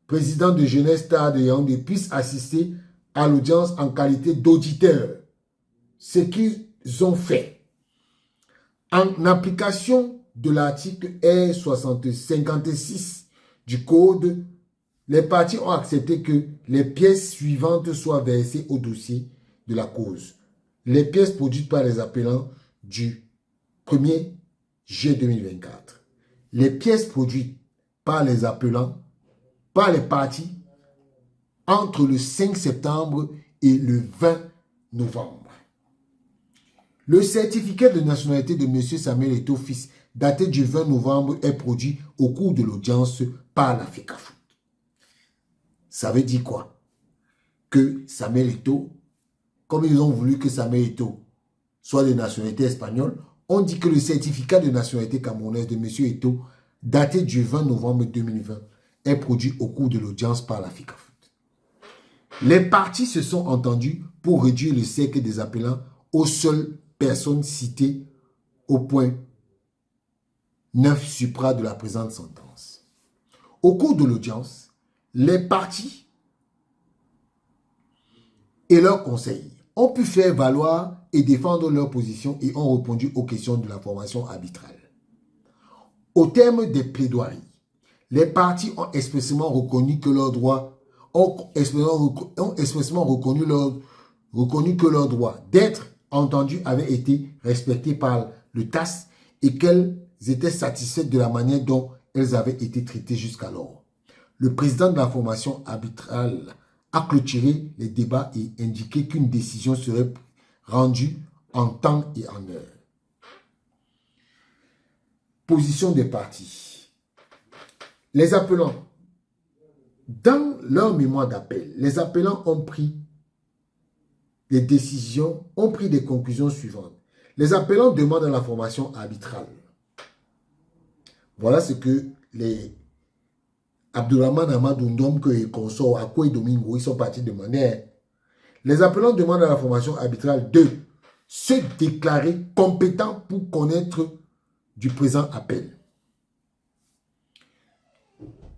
président de Jeunesse Star de Yaoundé, puisse assister à l'audience en qualité d'auditeur. Ce qu'ils ont fait. En application de l'article R56 du Code, les parties ont accepté que les pièces suivantes soient versées au dossier de la cause. Les pièces produites par les appelants du 1er juillet 2024. Les pièces produites par les appelants, par les parties, entre le 5 septembre et le 20 novembre. Le certificat de nationalité de M. Samuel Eto'o fils, daté du 20 novembre, est produit au cours de l'audience par la FECAFOOT. Ça veut dire quoi? Que Samuel Eto'o, comme ils ont voulu que Samuel Eto'o soit de nationalité espagnole, on dit que le certificat de nationalité camerounaise de M. Eto'o, daté du 20 novembre 2020, est produit au cours de l'audience par la FECAFOOT. Les parties se sont entendues pour réduire le cercle des appelants aux seules personnes citées au point 9 supra de la présente sentence. Au cours de l'audience, les parties et leurs conseils ont pu faire valoir et défendre leur position et ont répondu aux questions de la formation arbitrale. Au terme des plaidoiries, les parties ont expressément reconnu que leurs droits que leur droit d'être entendus avait été respecté par le TAS et qu'elles étaient satisfaites de la manière dont elles avaient été traitées jusqu'alors. Le président de la formation arbitrale a clôturé les débats et indiqué qu'une décision serait rendue en temps et en heure. Position des parties. Les appelants. Dans leur mémoire d'appel, les appelants ont pris des décisions, ont pris des conclusions suivantes. Les appelants demandent à la formation arbitrale. Voilà ce que les Abdourahmane Amadou Ndomke et consorts, Akwe Domingo, ils sont partis demander. Les appelants demandent à la formation arbitrale de se déclarer compétents pour connaître du présent appel.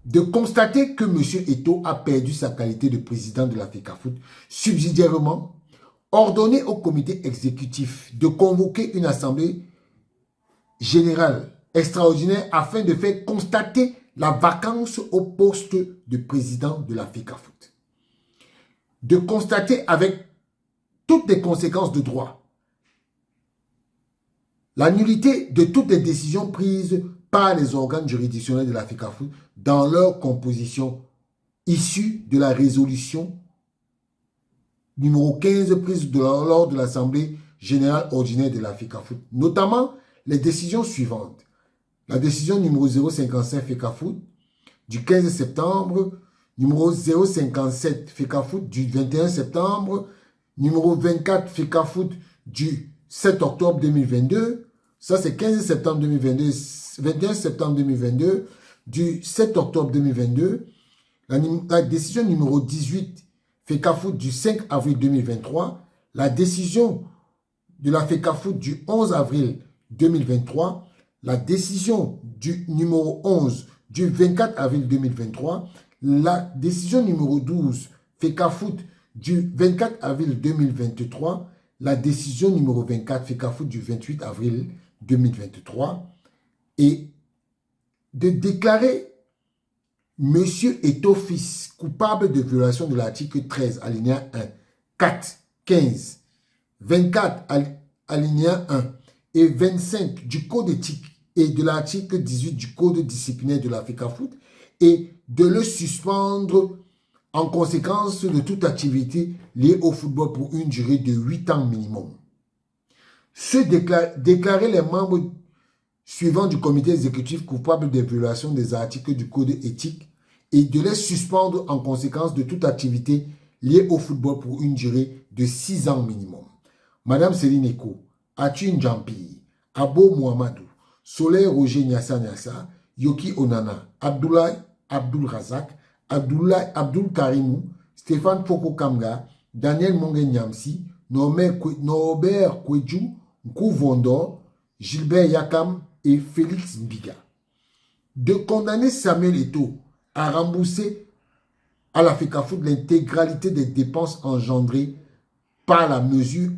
De constater que M. Eto'o a perdu sa qualité de président de la FECAFOOT, subsidiairement, ordonner au comité exécutif de convoquer une assemblée générale extraordinaire afin de faire constater la vacance au poste de président de la FECAFOOT. De constater avec toutes les conséquences de droit la nullité de toutes les décisions prises par les organes juridictionnels de la FECAFOOT dans leur composition issue de la résolution numéro 15 prise lors de l'Assemblée générale ordinaire de la FECAFOOT, notamment les décisions suivantes. La décision numéro 055 FECAFOOT du 15 septembre, numéro 057 FECAFOOT du 21 septembre, numéro 24 FECAFOOT du 7 octobre 2022, ça c'est 15 septembre 2022, 21 septembre 2022, du 7 octobre 2022, la décision numéro 18 FECAFOOT du 5 avril 2023, la décision de la FECAFOOT du 11 avril 2023, la décision du numéro 11 du 24 avril 2023, la décision numéro 12 FECAFOOT du 24 avril 2023, la décision numéro 24 FECAFOOT du 28 avril 2023 et de déclarer M. Eto'o fils coupable de violation de l'article 13, alinéa 1, 4, 15, 24, alinéa 1 et 25 du Code éthique et de l'article 18 du Code disciplinaire de la FECAFOOT et de le suspendre en conséquence de toute activité liée au football pour une durée de 8 ans minimum. Déclarer les membres suivants du comité exécutif coupables des violations des articles du Code éthique et de les suspendre en conséquence de toute activité liée au football pour une durée de 6 ans minimum. Madame Céline Eko, Atu Njampi, Abo Mohamedou, Soleil Roger Nyassa Nyassa, Yoki Onana, Abdoulaye Abdul Razak, Abdul Karimou, Stéphane Foko Kamga, Daniel Monge Nyamsi, Norbert Kweju, Nkou Vondor, Gilbert Yakam et Félix Mbiga. De condamner Samuel Eto'o à rembourser à la FECAFOOT l'intégralité des dépenses engendrées par la mesure,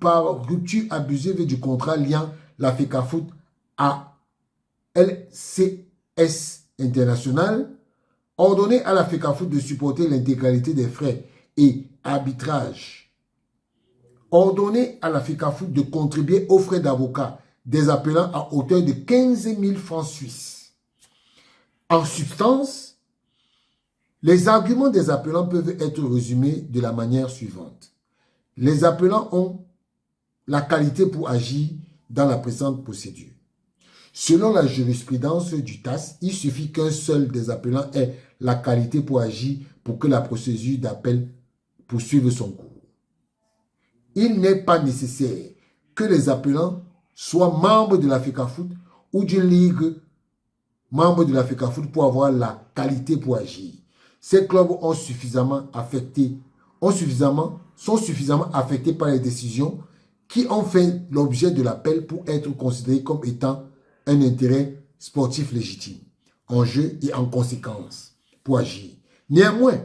par rupture abusive du contrat liant la FECAFOOT à LCS International, ordonner à la FECAFOOT de supporter l'intégralité des frais et arbitrage, ordonner à la FECAFOOT de contribuer aux frais d'avocat des appelants à hauteur de 15 000 francs suisses. En substance, les arguments des appelants peuvent être résumés de la manière suivante. Les appelants ont la qualité pour agir dans la présente procédure. Selon la jurisprudence du TAS, il suffit qu'un seul des appelants ait la qualité pour agir pour que la procédure d'appel poursuive son cours. Il n'est pas nécessaire que les appelants soient membres de la FECAFOOT ou d'une ligue membre de la FECAFOOT pour avoir la qualité pour agir. Ces clubs sont suffisamment affectés par les décisions qui ont fait l'objet de l'appel pour être considérés comme étant un intérêt sportif légitime en jeu et en conséquence pour agir. Néanmoins,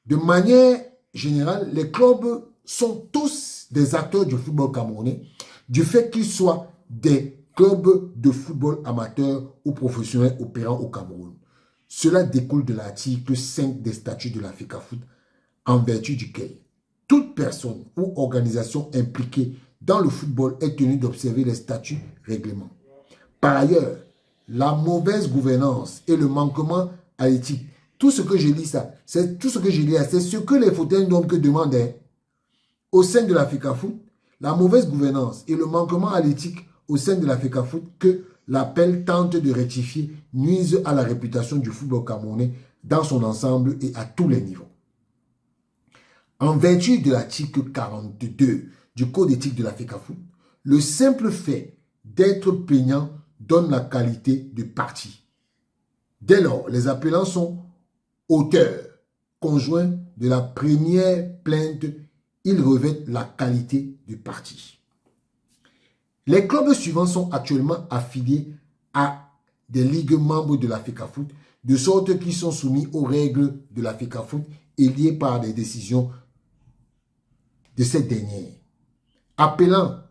de manière générale, les clubs sont tous des acteurs du football camerounais du fait qu'ils soient des clubs de football amateurs ou professionnels opérant au Cameroun. Cela découle de l'article 5 des statuts de la FECAFOOT en vertu duquel toute personne ou organisation impliquée dans le football est tenue d'observer les statuts règlements. Par ailleurs, la mauvaise gouvernance et le manquement à l'éthique, tout ce que je lis c'est ce que les fauteuils donc demandaient au sein de la FECAFOOT, la mauvaise gouvernance et le manquement à l'éthique au sein de la FECAFOOT que l'appel tente de rectifier nuisent à la réputation du football camerounais dans son ensemble et à tous les niveaux. En vertu de l'article 42 du Code éthique de la FECAFOOT, le simple fait d'être plaignant donne la qualité de partie. Dès lors, les appelants sont auteurs conjoints de la première plainte. Ils revêtent la qualité de partie. Les clubs suivants sont actuellement affiliés à des ligues membres de la FECAFOOT, de sorte qu'ils sont soumis aux règles de la FECAFOOT et liés par des décisions de cette dernière. Appelant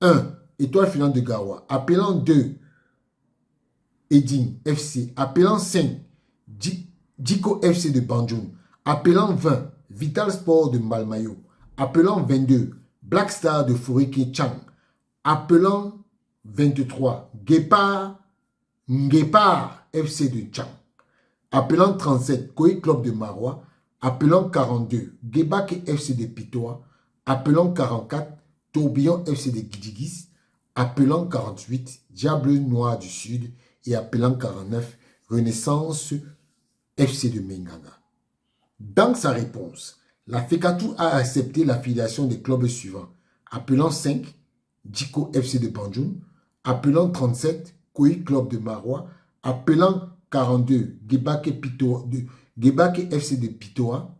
1, Étoile Filante de Garoua. Appelant 2, Edin FC. Appelant 5, Diko FC de Banjoun. Appelant 20, Vital Sport de Malmayo. Appelant 22, Black Star de Fouriki Chang. Appelant 23, Ngepar FC de Chang. Appelant 37, Koi Club de Marois. Appelant 42, Gebake FC de Pitoa. Appelant 44, Tourbillon FC de Gidjigis. Appelant 48, Diable Noir du Sud. Et appelant 49, Renaissance FC de Menganga. Dans sa réponse, la FECAFOOT a accepté l'affiliation des clubs suivants. Appelant 5, Diko FC de Banjoun. Appelant 37, Koi Club de Marois. Appelant 42, Gebake FC de Pitoa.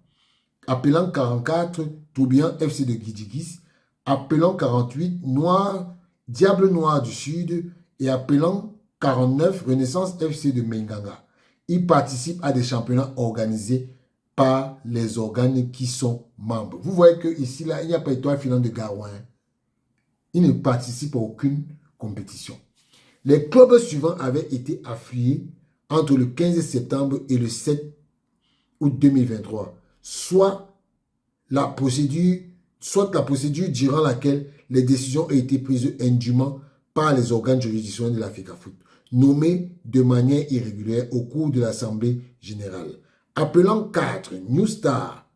Appelant 44, Tourbillon FC de Gidjigis. Appelant 48, Diable Noir du Sud. Et appelant 49, Renaissance FC de Menganga. Ils participent à des championnats organisés par les organes qui sont membres. Vous voyez que ici, là, il n'y a pas Étoile Filante de Garoua. Ils ne participent à aucune compétition. Les clubs suivants avaient été affiliés entre le 15 septembre et le 7 août 2023, soit la procédure durant laquelle les décisions ont été prises indûment par les organes juridictionnels de la FECAFOOT, nommés de manière irrégulière au cours de l'Assemblée générale. Appelant 4, New Star.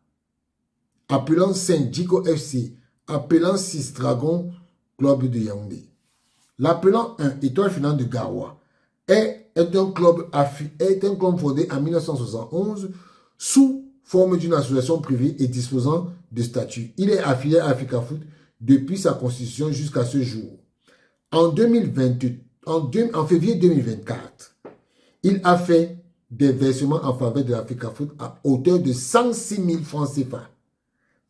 Appelant 5, Diko FC. Appelant 6, Dragon Club de Yaoundé. L'appelant 1, Étoile Filante de Garoua, est un club fondé en 1971 sous forme d'une association privée et disposant de statut. Il est affilié à la FECAFOOT depuis sa constitution jusqu'à ce jour. En février 2024, il a fait des versements en faveur de la FECAFOOT à hauteur de 106 000 francs CFA.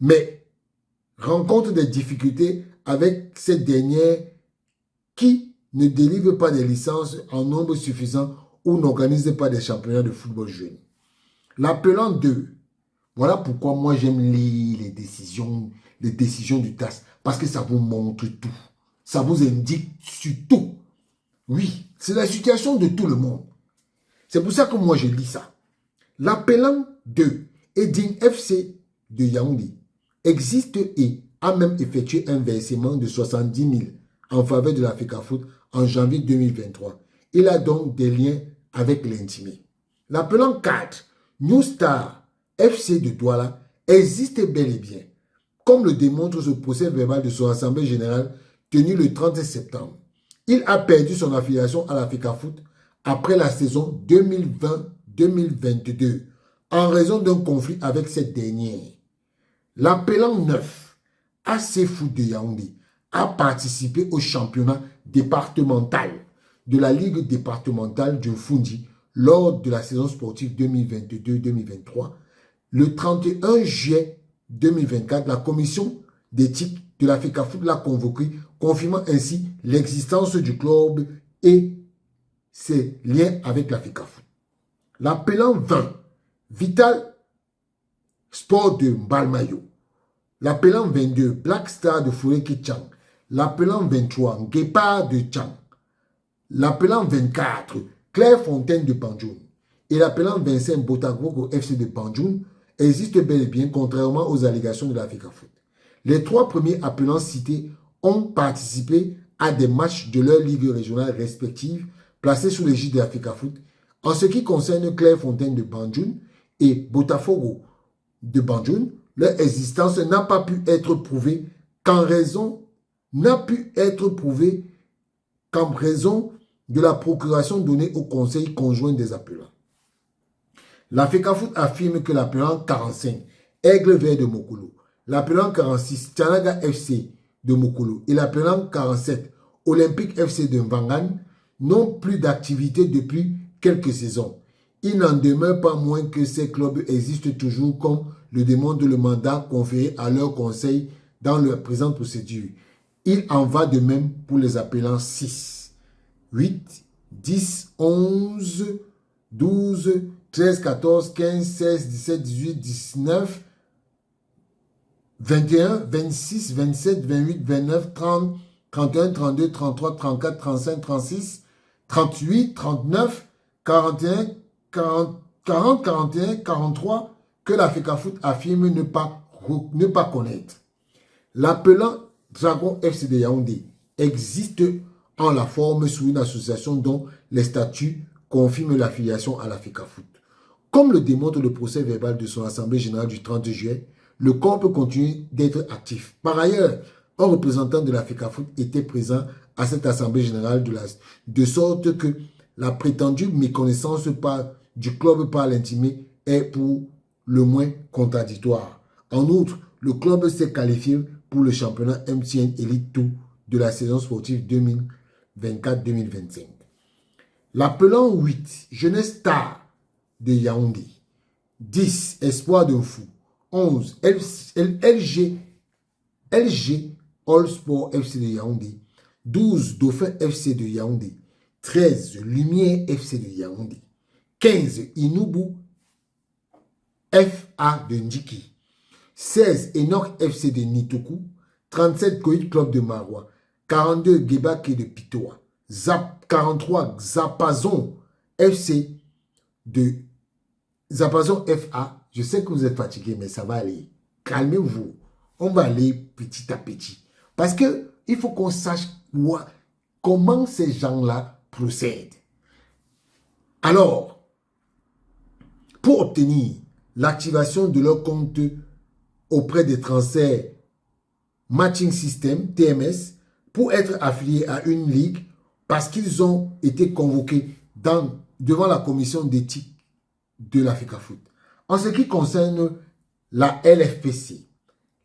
Mais rencontre des difficultés avec cette dernière qui ne délivre pas des licences en nombre suffisant ou n'organise pas des championnats de football jeune. L'appelant 2, voilà pourquoi moi j'aime lire les décisions du TAS, parce que ça vous montre tout. ça vous indique sur tout. Oui, c'est la situation de tout le monde. C'est pour ça que moi je lis ça. L'appelant de Edin FC de Yaoundé existe et a même effectué un versement de 70 000 en faveur de la FECAFOOT en janvier 2023. Il a donc des liens avec l'intimé. L'appelant 4, New Star FC de Douala existe bel et bien, comme le démontre ce procès verbal de son assemblée générale tenu le 30 septembre. Il a perdu son affiliation à la FECAFOOT après la saison 2020-2022 en raison d'un conflit avec cette dernière. L'appelant 9, AC Foot de Yaoundé, a participé au championnat départemental de la Ligue départementale du Fundi lors de la saison sportive 2022-2023. Le 31 juillet 2024, la commission d'éthique de la FECAFOOT l'a convoqué, confirmant ainsi l'existence du club et ses liens avec la FECAFOOT. L'appelant 20, Vital Sport de Mbalmayo. L'appelant 22, Black Star de Foureki Chang. L'appelant 23, Guépard de Chang. L'appelant 24, Clairefontaine de Banjoun. Et l'appelant 25, Botagroko FC de Banjoun existe bel et bien contrairement aux allégations de la FECAFOOT. Les trois premiers appelants cités ont participé à des matchs de leur ligue régionale respective placés sous l'égide de la FECAFOOT. En ce qui concerne Clairefontaine de Banjoun et Botafogo de Banjoun, leur existence n'a pas pu être prouvée qu'en raison de la procuration donnée au conseil conjoint des appelants. La FECAFOOT affirme que l'appelant 45, Aigle Vert de Mokolo, l'appelant 46, Tchanaga FC de Mokolo et l'appelant 47, Olympique FC de Mvangan n'ont plus d'activité depuis quelques saisons. Il n'en demeure pas moins que ces clubs existent toujours comme le démontre le mandat conféré à leur conseil dans la présente procédure. Il en va de même pour les appelants 6, 8, 10, 11, 12, 13, 14, 15, 16, 17, 18, 19, 21, 26, 27, 28, 29, 30, 31, 32, 33, 34, 35, 36, 38, 39, 41, 40, 41, 43 que la FECAFOOT affirme ne pas connaître. L'appelant Dragon FC de Yaoundé existe en la forme sous une association dont les statuts confirment l'affiliation à la FECAFOOT. Comme le démontre le procès verbal de son assemblée générale du 30 juillet, le corps peut continuer d'être actif. Par ailleurs, un représentant de la FECAFOOT était présent à cette assemblée générale de sorte que la prétendue méconnaissance du club par l'intimé est pour le moins contradictoire. En outre, le club s'est qualifié pour le championnat MTN Elite 2 de la saison sportive 2024-2025. L'appelant 8, Jeunesse Star de Yaoundé. 10, Espoir d'un Fou. 11, LG All Sport FC de Yaoundé. 12, Dauphin FC de Yaoundé. 13, Lumière FC de Yaoundé. 15, Inubu FA de Ndiki. 16, Enoch FC de Nitoku. 37, Koït Club de Marois. 42, Gebake de Pitoa. 43, Zapazon FC de Zapazon FA. Je sais que vous êtes fatigué, mais ça va aller. Calmez-vous. On va aller petit à petit. Parce qu'il faut qu'on sache comment ces gens-là procèdent. Alors, pour obtenir l'activation de leur compte auprès des transferts Matching System, TMS, pour être affiliés à une ligue, parce qu'ils ont été convoqués devant la commission d'éthique de la FECAFOOT. En ce qui concerne la LFPC,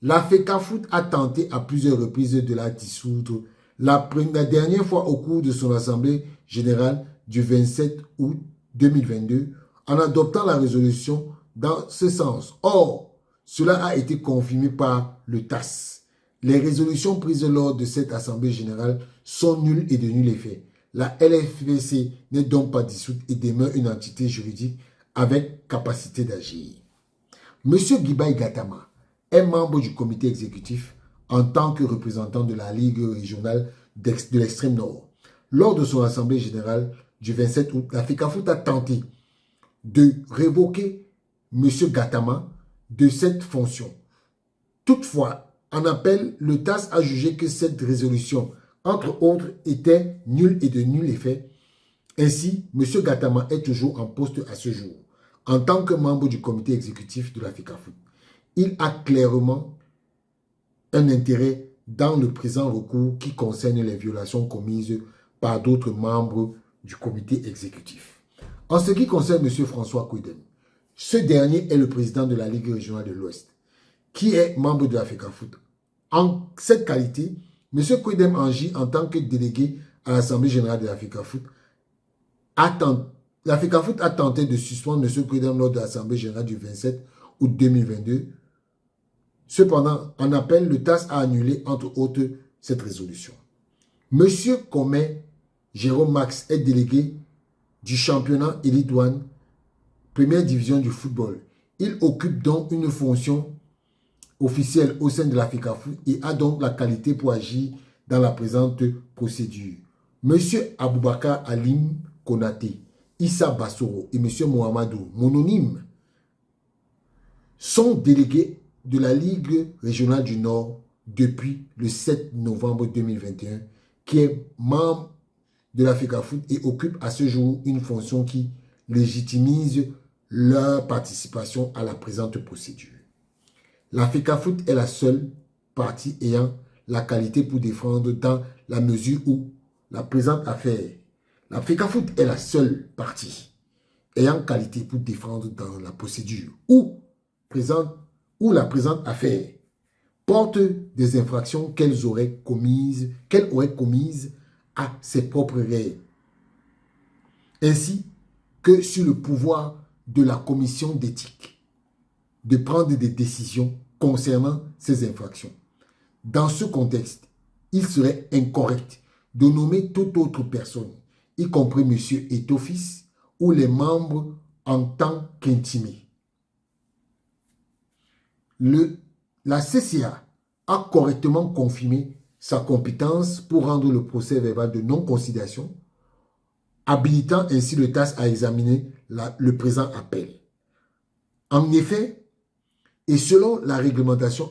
la FECAFOOT a tenté à plusieurs reprises de la dissoudre. La dernière fois au cours de son assemblée générale du 27 août 2022, en adoptant la résolution dans ce sens. Or, cela a été confirmé par le TAS. Les résolutions prises lors de cette assemblée générale sont nulles et de nul effet. La LFPC n'est donc pas dissoute et demeure une entité juridique avec capacité d'agir. Monsieur Guibaï Gatama est membre du comité exécutif en tant que représentant de la Ligue régionale de l'extrême nord. Lors de son assemblée générale du 27 août, la FECAFOOT a tenté de révoquer M. Gattama de cette fonction. Toutefois, en appel, le TAS a jugé que cette résolution, entre autres, était nulle et de nul effet. Ainsi, M. Gattama est toujours en poste à ce jour, en tant que membre du comité exécutif de la FECAFOOT. Il a clairement un intérêt dans le présent recours qui concerne les violations commises par d'autres membres du comité exécutif. En ce qui concerne M. François Kouidem, ce dernier est le président de la Ligue régionale de l'Ouest, qui est membre de la FECAFOOT. En cette qualité, M. Kouidem agit en tant que délégué à l'Assemblée générale de la FECAFOOT. La FECAFOOT a tenté de suspendre M. Kouidem lors de l'Assemblée générale du 27 août 2022. Cependant, en appel, le TAS a annulé, entre autres, cette résolution. M. Commet Jérôme Max est délégué du championnat Elite One, première division du football. Il occupe donc une fonction officielle au sein de la FECAFOOT et a donc la qualité pour agir dans la présente procédure. M. Aboubakar Alim Konaté, Issa Bassoro et M. Mohamedou Mononyme sont délégués de la Ligue régionale du Nord depuis le 7 novembre 2021, qui est membre de la FECAFOOT et occupe à ce jour une fonction qui légitimise leur participation à la présente procédure. La FECAFOOT est la seule partie ayant la qualité pour défendre dans la mesure où la présente affaire. La FECAFOOT est la seule partie ayant qualité pour défendre dans la procédure où la présente affaire porte des infractions qu'elle aurait commises à ses propres règles, ainsi que sur le pouvoir de la commission d'éthique de prendre des décisions concernant ces infractions. Dans ce contexte, il serait incorrect de nommer toute autre personne, y compris M. Etofis ou les membres en tant qu'intimés. La CCA a correctement confirmé sa compétence pour rendre le procès verbal de non-conciliation, habilitant ainsi le TAS à examiner le présent appel. En effet, et selon la réglementation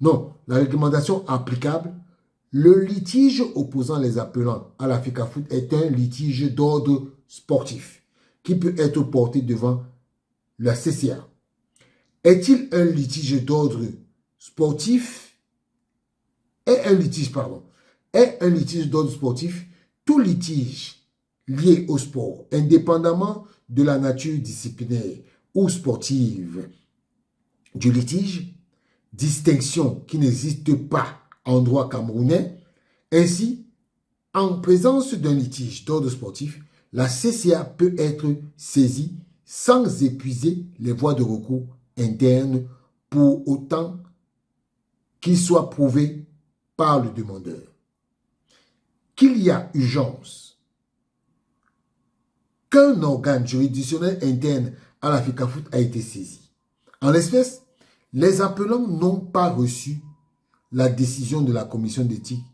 la réglementation applicable, le litige opposant les appelants à la FECAFOOT est un litige d'ordre sportif qui peut être porté devant la CCA. Est-il un litige d'ordre sportif? Est un litige d'ordre sportif? Tout litige lié au sport, indépendamment de la nature disciplinaire ou sportive du litige, distinction qui n'existe pas en droit camerounais. Ainsi, en présence d'un litige d'ordre sportif, la CCA peut être saisie sans épuiser les voies de recours internes pour autant qu'il soit prouvé par le demandeur qu'il y a urgence qu'un organe juridictionnel interne à la FECAFOOT a été saisi. En l'espèce, les appelants n'ont pas reçu la décision de la commission d'éthique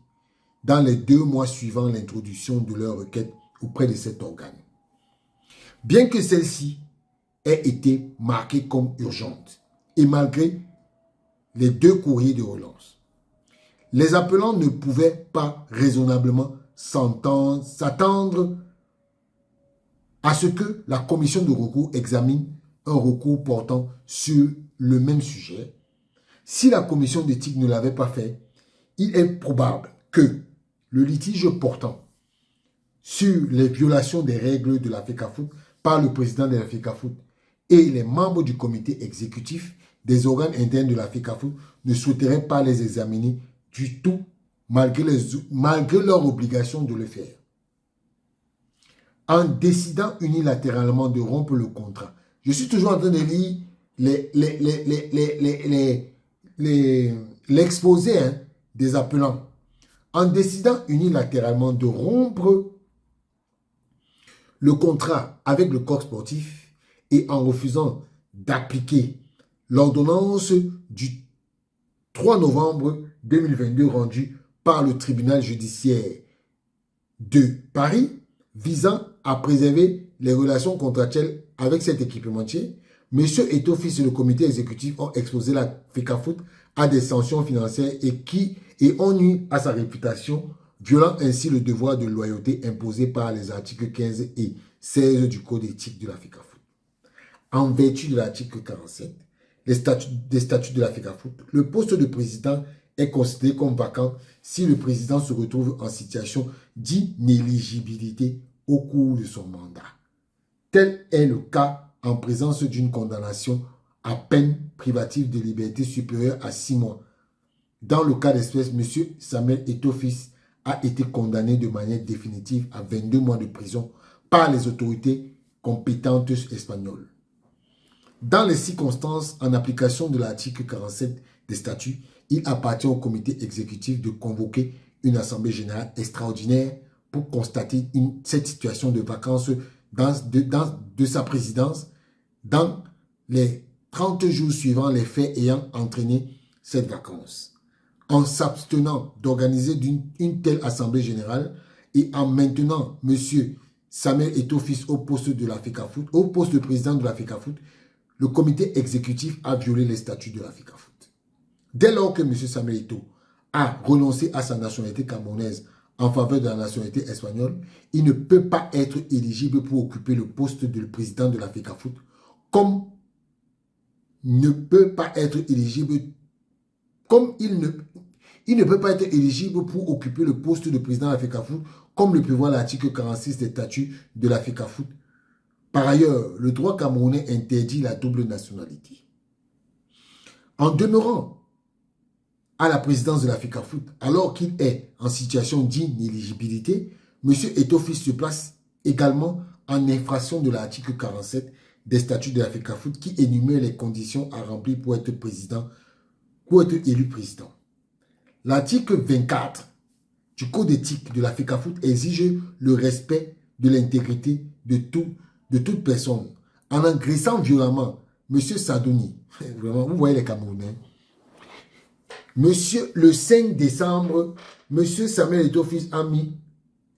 dans les 2 mois suivant l'introduction de leur requête auprès de cet organe, bien que celle-ci ait été marquée comme urgente et malgré les 2 courriers de relance. Les appelants ne pouvaient pas raisonnablement s'attendre à ce que la commission de recours examine un recours portant sur le même sujet. Si la commission d'éthique ne l'avait pas fait, il est probable que le litige portant sur les violations des règles de la FECAFOOT par le président de la FECAFOOT et les membres du comité exécutif des organes internes de la FECAFOOT ne souhaiteraient pas les examiner du tout, malgré leur obligation de le faire. En décidant unilatéralement de rompre le contrat, je suis toujours en train de lire l'exposé des appelants. En décidant unilatéralement de rompre le contrat avec le corps sportif et en refusant d'appliquer l'ordonnance du 3 novembre 2022 rendue par le tribunal judiciaire de Paris visant à préserver les relations contractuelles avec cet équipementier, M. Eto'o Fils et le comité exécutif ont exposé la FECAFOOT à des sanctions financières et ont nui à sa réputation, violant ainsi le devoir de loyauté imposé par les articles 15 et 16 du Code éthique de la FECAFOOT. En vertu de l'article 47 des statuts de la FECAFOOT, le poste de président est considéré comme vacant si le président se retrouve en situation d'inéligibilité au cours de son mandat. Tel est le cas en présence d'une condamnation à peine privative de liberté supérieure à 6 mois. Dans le cas d'espèce, M. Samuel Eto'o Fils a été condamné de manière définitive à 22 mois de prison par les autorités compétentes espagnoles. Dans les circonstances, en application de l'article 47 des statuts, il appartient au comité exécutif de convoquer une assemblée générale extraordinaire pour constater cette situation de vacance de sa présidence dans les 30 jours suivant les faits ayant entraîné cette vacance. En s'abstenant d'organiser une telle assemblée générale et en maintenant M. Samuel Eto'o Fils au poste de la FECAFOOT, au poste de président de la FECAFOOT, le comité exécutif a violé les statuts de la FECAFOOT. Dès lors que M. Samuel Eto'o a renoncé à sa nationalité camerounaise en faveur de la nationalité espagnole, il ne peut pas être éligible pour occuper le poste de président de la FECAFOOT, comme il ne peut pas être éligible pour occuper le poste de président de la FECAFOOT, comme le prévoit l'article 46 des statuts de la FECAFOOT. Par ailleurs, le droit camerounais interdit la double nationalité. En demeurant à la présidence de la FECAFOOT, alors qu'il est en situation d'inéligibilité, M. Eto'o Fils se place également en infraction de l'article 47 des statuts de la FECAFOOT qui énumère les conditions à remplir pour être élu président. L'article 24 du Code éthique de la FECAFOOT exige le respect de l'intégrité de toute personne. En agressant violemment M. Sadouni, vraiment, vous voyez les Camerounais, le 5 décembre, M. Samuel Eto'o Fils a mis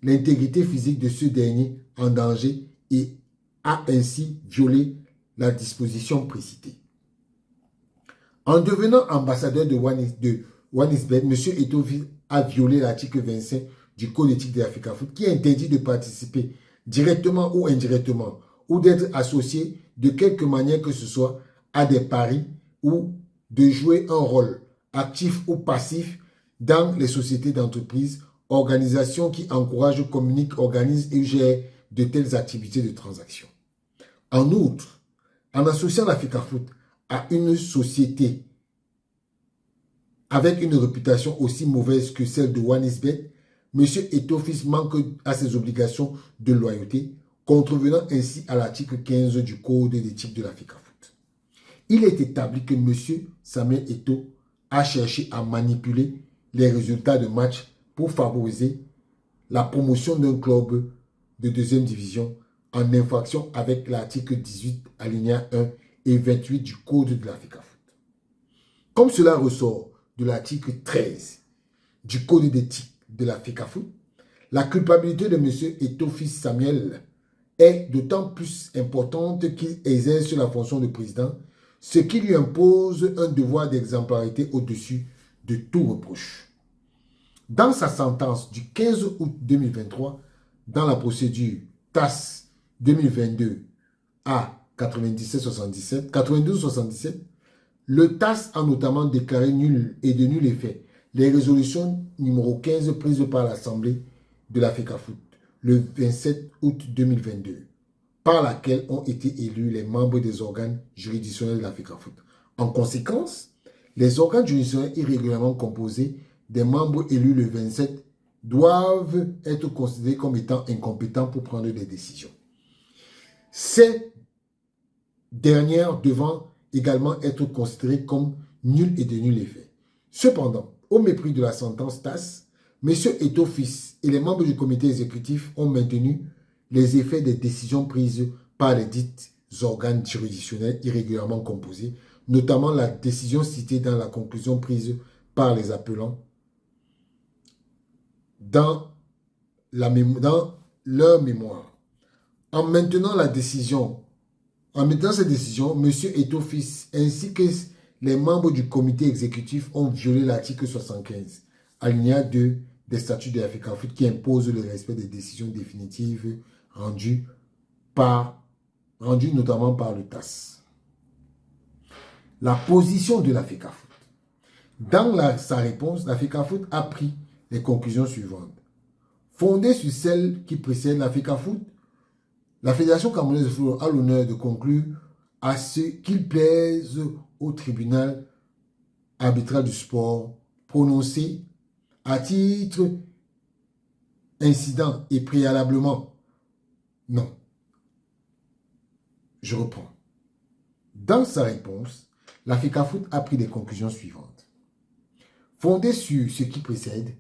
l'intégrité physique de ce dernier en danger et a ainsi violé la disposition précitée. En devenant ambassadeur de Wanisbet, M. Eto'o Fils a violé l'article 25 du Code éthique de la FECAFOOT qui interdit de participer directement ou indirectement ou d'être associé de quelque manière que ce soit à des paris ou de jouer un rôle actif ou passif dans les sociétés d'entreprise, organisations qui encouragent, communiquent, organisent et gèrent de telles activités de transaction. En outre, en associant la FECAFOOT à une société avec une réputation aussi mauvaise que celle de Wanisbet, M. Eto'o Fils manque à ses obligations de loyauté, contrevenant ainsi à l'article 15 du Code d'éthique de la FECAFOOT. Il est établi que M. Samuel Eto'o a cherché à manipuler les résultats de match pour favoriser la promotion d'un club de deuxième division en infraction avec l'article 18 alinéa 1 et 28 du Code de la FECAFOOT. Comme cela ressort de l'article 13 du Code d'éthique de la FECAFOOT, la culpabilité de M. Eto'o Fils Samuel est d'autant plus importante qu'il exerce la fonction de président, ce qui lui impose un devoir d'exemplarité au-dessus de tout reproche. Dans sa sentence du 15 août 2023, dans la procédure TAS 2022 à 92-77, le TAS a notamment déclaré nul et de nul effet les résolutions numéro 15 prises par l'Assemblée de la FECAFOOT le 27 août 2022, par laquelle ont été élus les membres des organes juridictionnels de la FECAFOOT. En conséquence, les organes juridictionnels irrégulièrement composés des membres élus le 27 doivent être considérés comme étant incompétents pour prendre des décisions. Ces dernières devant également être considérées comme nulles et de nul effet. Cependant, au mépris de la sentence TAS, M. Eto'o Fils et les membres du comité exécutif ont maintenu les effets des décisions prises par les dits organes juridictionnels irrégulièrement composés, notamment la décision citée dans la conclusion prise par les appelants dans leur mémoire. En maintenant cette décision, M. Eto'o-Fils ainsi que les membres du comité exécutif ont violé l'article 75, alinéa 2 des statuts de la FECAFOOT qui impose le respect des décisions définitives rendues notamment par le TAS. La position de la FECAFOOT. Dans sa réponse, la FECAFOOT a pris les conclusions suivantes. Fondée sur celles qui précèdent la FECAFOOT, la Fédération camerounaise de football a l'honneur de conclure à ce qu'il plaise au tribunal arbitral du sport prononcé à titre incident et préalablement. Non. Je reprends. Dans sa réponse, la FECAFOOT a pris les conclusions suivantes. Fondée sur ce qui précède,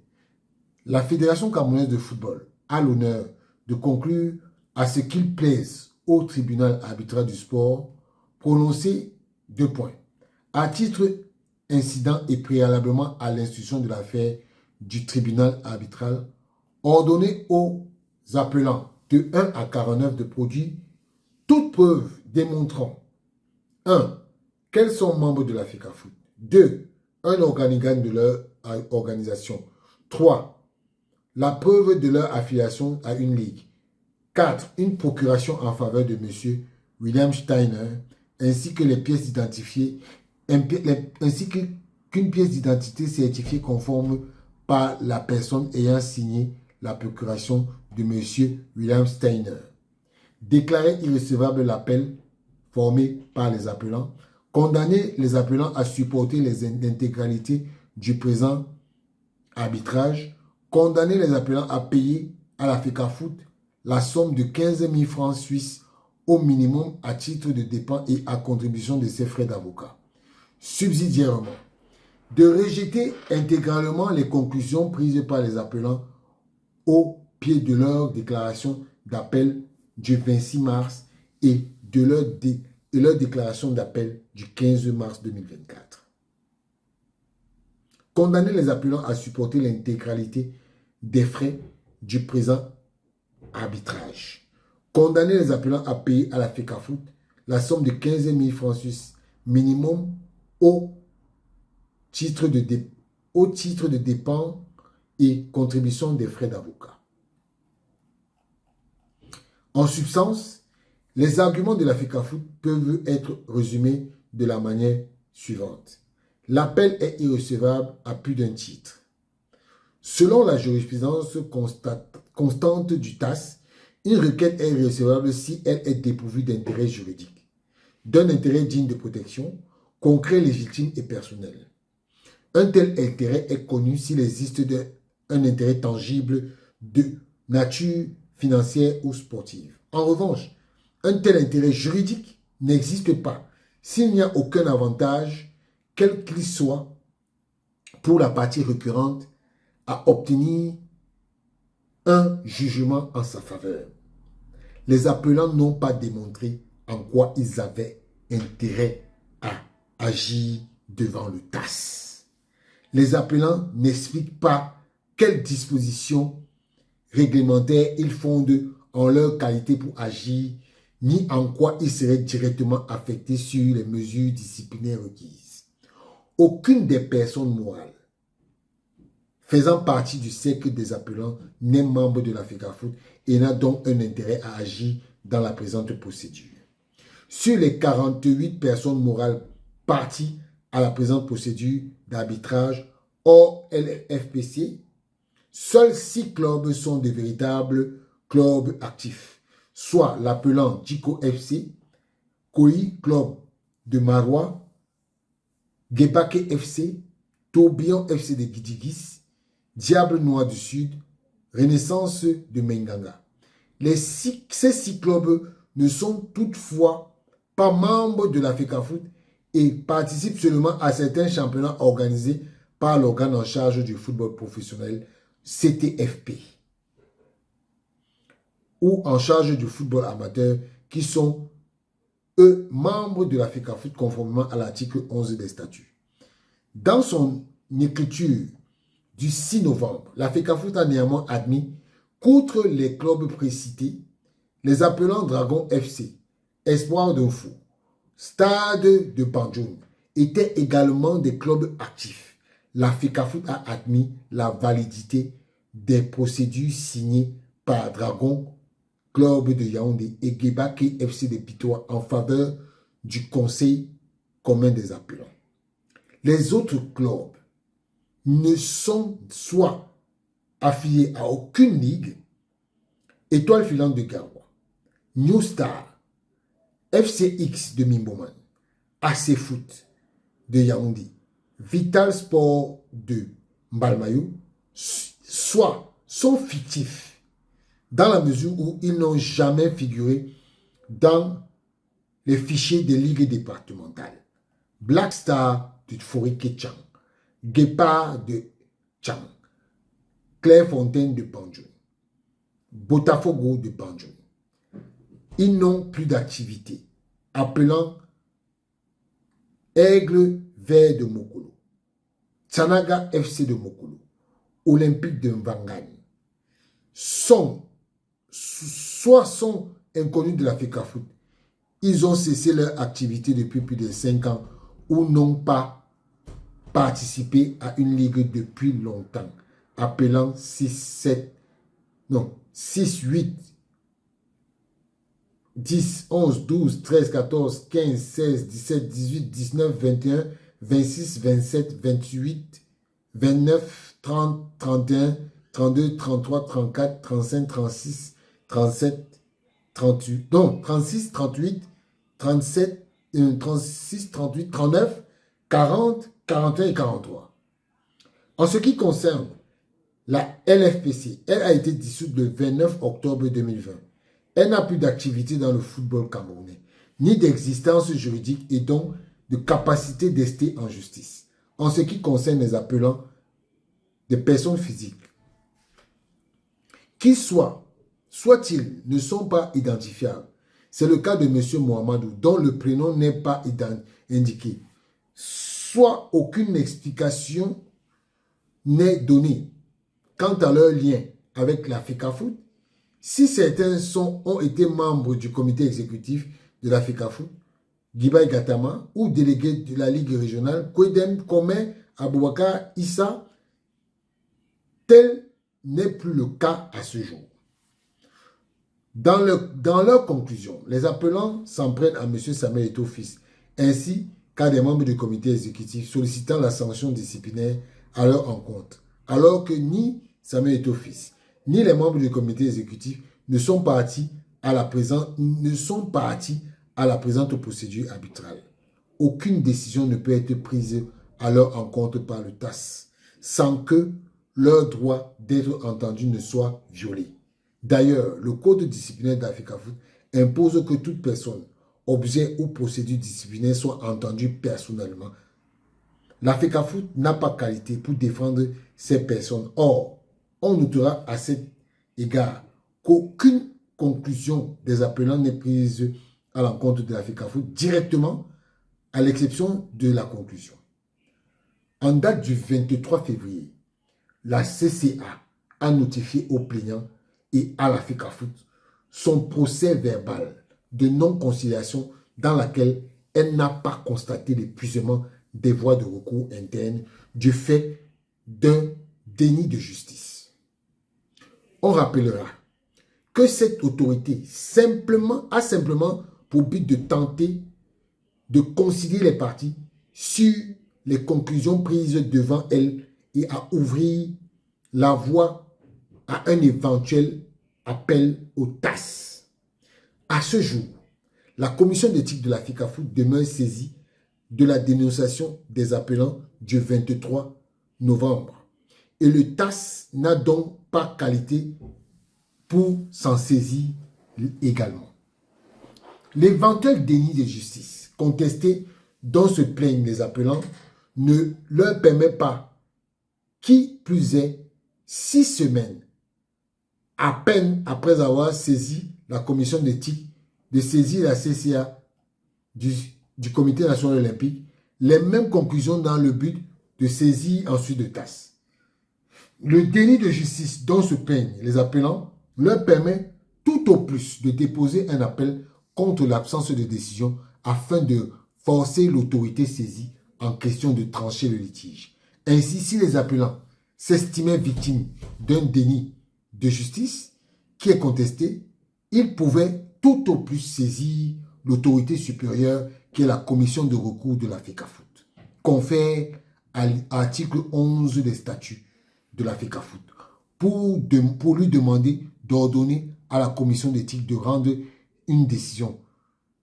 la Fédération camerounaise de football a l'honneur de conclure à ce qu'il plaise au tribunal arbitral du sport prononcé 2 points. À titre incident et préalablement à l'instruction de l'affaire du tribunal arbitral, ordonner aux appelants de 1 à 49 de produire toute preuve démontrant 1. Quels sont membres de la FECAFOOT. 2. Un organigramme de leur organisation. 3. La preuve de leur affiliation à une ligue. 4. Une procuration en faveur de M. William Steiner ainsi que les pièces identifiées ainsi qu'une pièce d'identité certifiée conforme par la personne ayant signé la procuration de M. William Steiner. Déclarer irrecevable l'appel formé par les appelants. Condamner les appelants à supporter l'intégralité du présent arbitrage. Condamner les appelants à payer à la FECAFOOT la somme de 15 000 francs suisses au minimum à titre de dépenses et à contribution de ses frais d'avocat. Subsidiairement, de rejeter intégralement les conclusions prises par les appelants au pied de leur déclaration d'appel du 26 mars et de leur déclaration d'appel du 15 mars 2024. Condamner les appelants à supporter l'intégralité des frais du présent arbitrage. Condamner les appelants à payer à la FECAFOOT la somme de 15 000 francs suisses minimum au titre de dépenses et contribution des frais d'avocat. En substance, les arguments de la FECAFOOT peuvent être résumés de la manière suivante. L'appel est irrecevable à plus d'un titre. Selon la jurisprudence constante du TAS, une requête est irrecevable si elle est dépourvue d'intérêt juridique, d'un intérêt digne de protection, concret, légitime et personnel. Un tel intérêt est connu s'il existe un intérêt tangible de nature financière ou sportive. En revanche, un tel intérêt juridique n'existe pas s'il n'y a aucun avantage, quel qu'il soit, pour la partie requérante à obtenir un jugement en sa faveur. Les appelants n'ont pas démontré en quoi ils avaient intérêt à agir devant le TAS. Les appelants n'expliquent pas quelles dispositions réglementaires ils fondent en leur qualité pour agir, ni en quoi ils seraient directement affectés sur les mesures disciplinaires requises. Aucune des personnes morales faisant partie du cercle des appelants n'est membre de la FECAFOOT et n'a donc un intérêt à agir dans la présente procédure. Sur les 48 personnes morales parties à la présente procédure d'arbitrage hors LFPC, seuls 6 clubs sont de véritables clubs actifs, soit l'appelant Djiko FC, Koi Club de Marois, Gebake FC, Tourbillon FC de Gidigis, Diable Noir du Sud, Renaissance de Menganga. Ces 6 clubs ne sont toutefois pas membres de la FECAFOOT et participent seulement à certains championnats organisés par l'organe en charge du football professionnel CTFP ou en charge du football amateur qui sont, eux, membres de la FECAFOOT conformément à l'article 11 des statuts. Dans son écriture du 6 novembre, la FECAFOOT a néanmoins admis qu'outre les clubs précités, les appelants Dragon FC, Espoir d'Info, Stade de Banjul étaient également des clubs actifs. La FECAFOOT a admis la validité des procédures signées par Dragon, Club de Yaoundé et Gebake FC de Pitois en faveur du Conseil commun des appelants. Les autres clubs ne sont soit affiliés à aucune ligue, Étoile filante de Garoua, New Star, FCX de Mimboman, AC Foot de Yaoundé, Vital Sport de Mbalmayou, soit sont fictifs dans la mesure où ils n'ont jamais figuré dans les fichiers des ligues départementales. Black Star de Forêt-Ketchang, Guépard de Tchang, Clairefontaine de Banjul, Botafogo de Banjul. Ils n'ont plus d'activité, appelant Aigle Vert de Mokolo, Tsanaga FC de Mokolo, Olympique de Mvangani, soit sont inconnus de la FECAFOOT. Ils ont cessé leur activité depuis plus de 5 ans ou n'ont pas participé à une ligue depuis longtemps, appelant 6, 8, 10, 11, 12, 13, 14, 15, 16, 17, 18, 19, 21, 26, 27, 28, 29, 30, 31, 32, 33, 34, 35, 36, 37, 38. Donc, 36, 38, 37, 36, 38, 39, 40, 41 et 43. En ce qui concerne la LFPC, elle a été dissoute le 29 octobre 2020. Elle n'a plus d'activité dans le football camerounais, ni d'existence juridique et donc de capacité d'ester en justice. En ce qui concerne les appelants des personnes physiques, qu'ils soit-ils ne sont pas identifiables. C'est le cas de M. Mohamedou, dont le prénom n'est pas indiqué. Soit aucune explication n'est donnée quant à leur lien avec la FECAFOOT. Si certains ont été membres du comité exécutif de la FECAFOOT, Guibaï Gatama, ou délégués de la Ligue régionale, Kwedem, Kome, Aboubakar, Issa, tel n'est plus le cas à ce jour. Dans leur conclusion, les appelants s'en prennent à M. Samuel Eto'o fils, ainsi qu'à des membres du comité exécutif sollicitant la sanction disciplinaire à leur encontre, alors que ni Samuel Eto'o fils, ni les membres du comité exécutif ne sont partis à la présente procédure arbitrale. Aucune décision ne peut être prise à leur encontre par le TAS sans que leur droit d'être entendu ne soit violé. D'ailleurs, le code disciplinaire de la FECAFOOT impose que toute personne, objet ou procédure disciplinaire soit entendue personnellement. La FECAFOOT n'a pas qualité pour défendre ces personnes. Or, on notera à cet égard qu'aucune conclusion des appelants n'est prise à l'encontre de la FECAFOOT directement, à l'exception de la conclusion. En date du 23 février, la CCA a notifié aux plaignants et à la FECAFOOT son procès verbal de non-conciliation dans laquelle elle n'a pas constaté l'épuisement des voies de recours internes du fait d'un déni de justice. On rappellera que cette autorité a simplement pour but de tenter de concilier les parties sur les conclusions prises devant elle et à ouvrir la voie à un éventuel appel au TAS. À ce jour, la commission d'éthique de la FECAFOOT demeure saisie de la dénonciation des appelants du 23 novembre et le TAS n'a donc pas qualité pour s'en saisir également. L'éventuel déni de justice contesté dont se plaignent les appelants ne leur permet pas, qui plus est, 6 semaines, à peine après avoir saisi la commission d'éthique, de saisir la CCA du Comité national olympique, les mêmes conclusions dans le but de saisir ensuite le TAS. Le déni de justice dont se plaignent les appelants leur permet tout au plus de déposer un appel contre l'absence de décision afin de forcer l'autorité saisie en question de trancher le litige. Ainsi, si les appelants s'estimaient victimes d'un déni de justice qui est contesté, ils pouvaient tout au plus saisir l'autorité supérieure qui est la commission de recours de la FECAFOOT, confère à l'article 11 des statuts de la FECAFOOT, pour lui demander d'ordonner à la commission d'éthique de rendre une décision.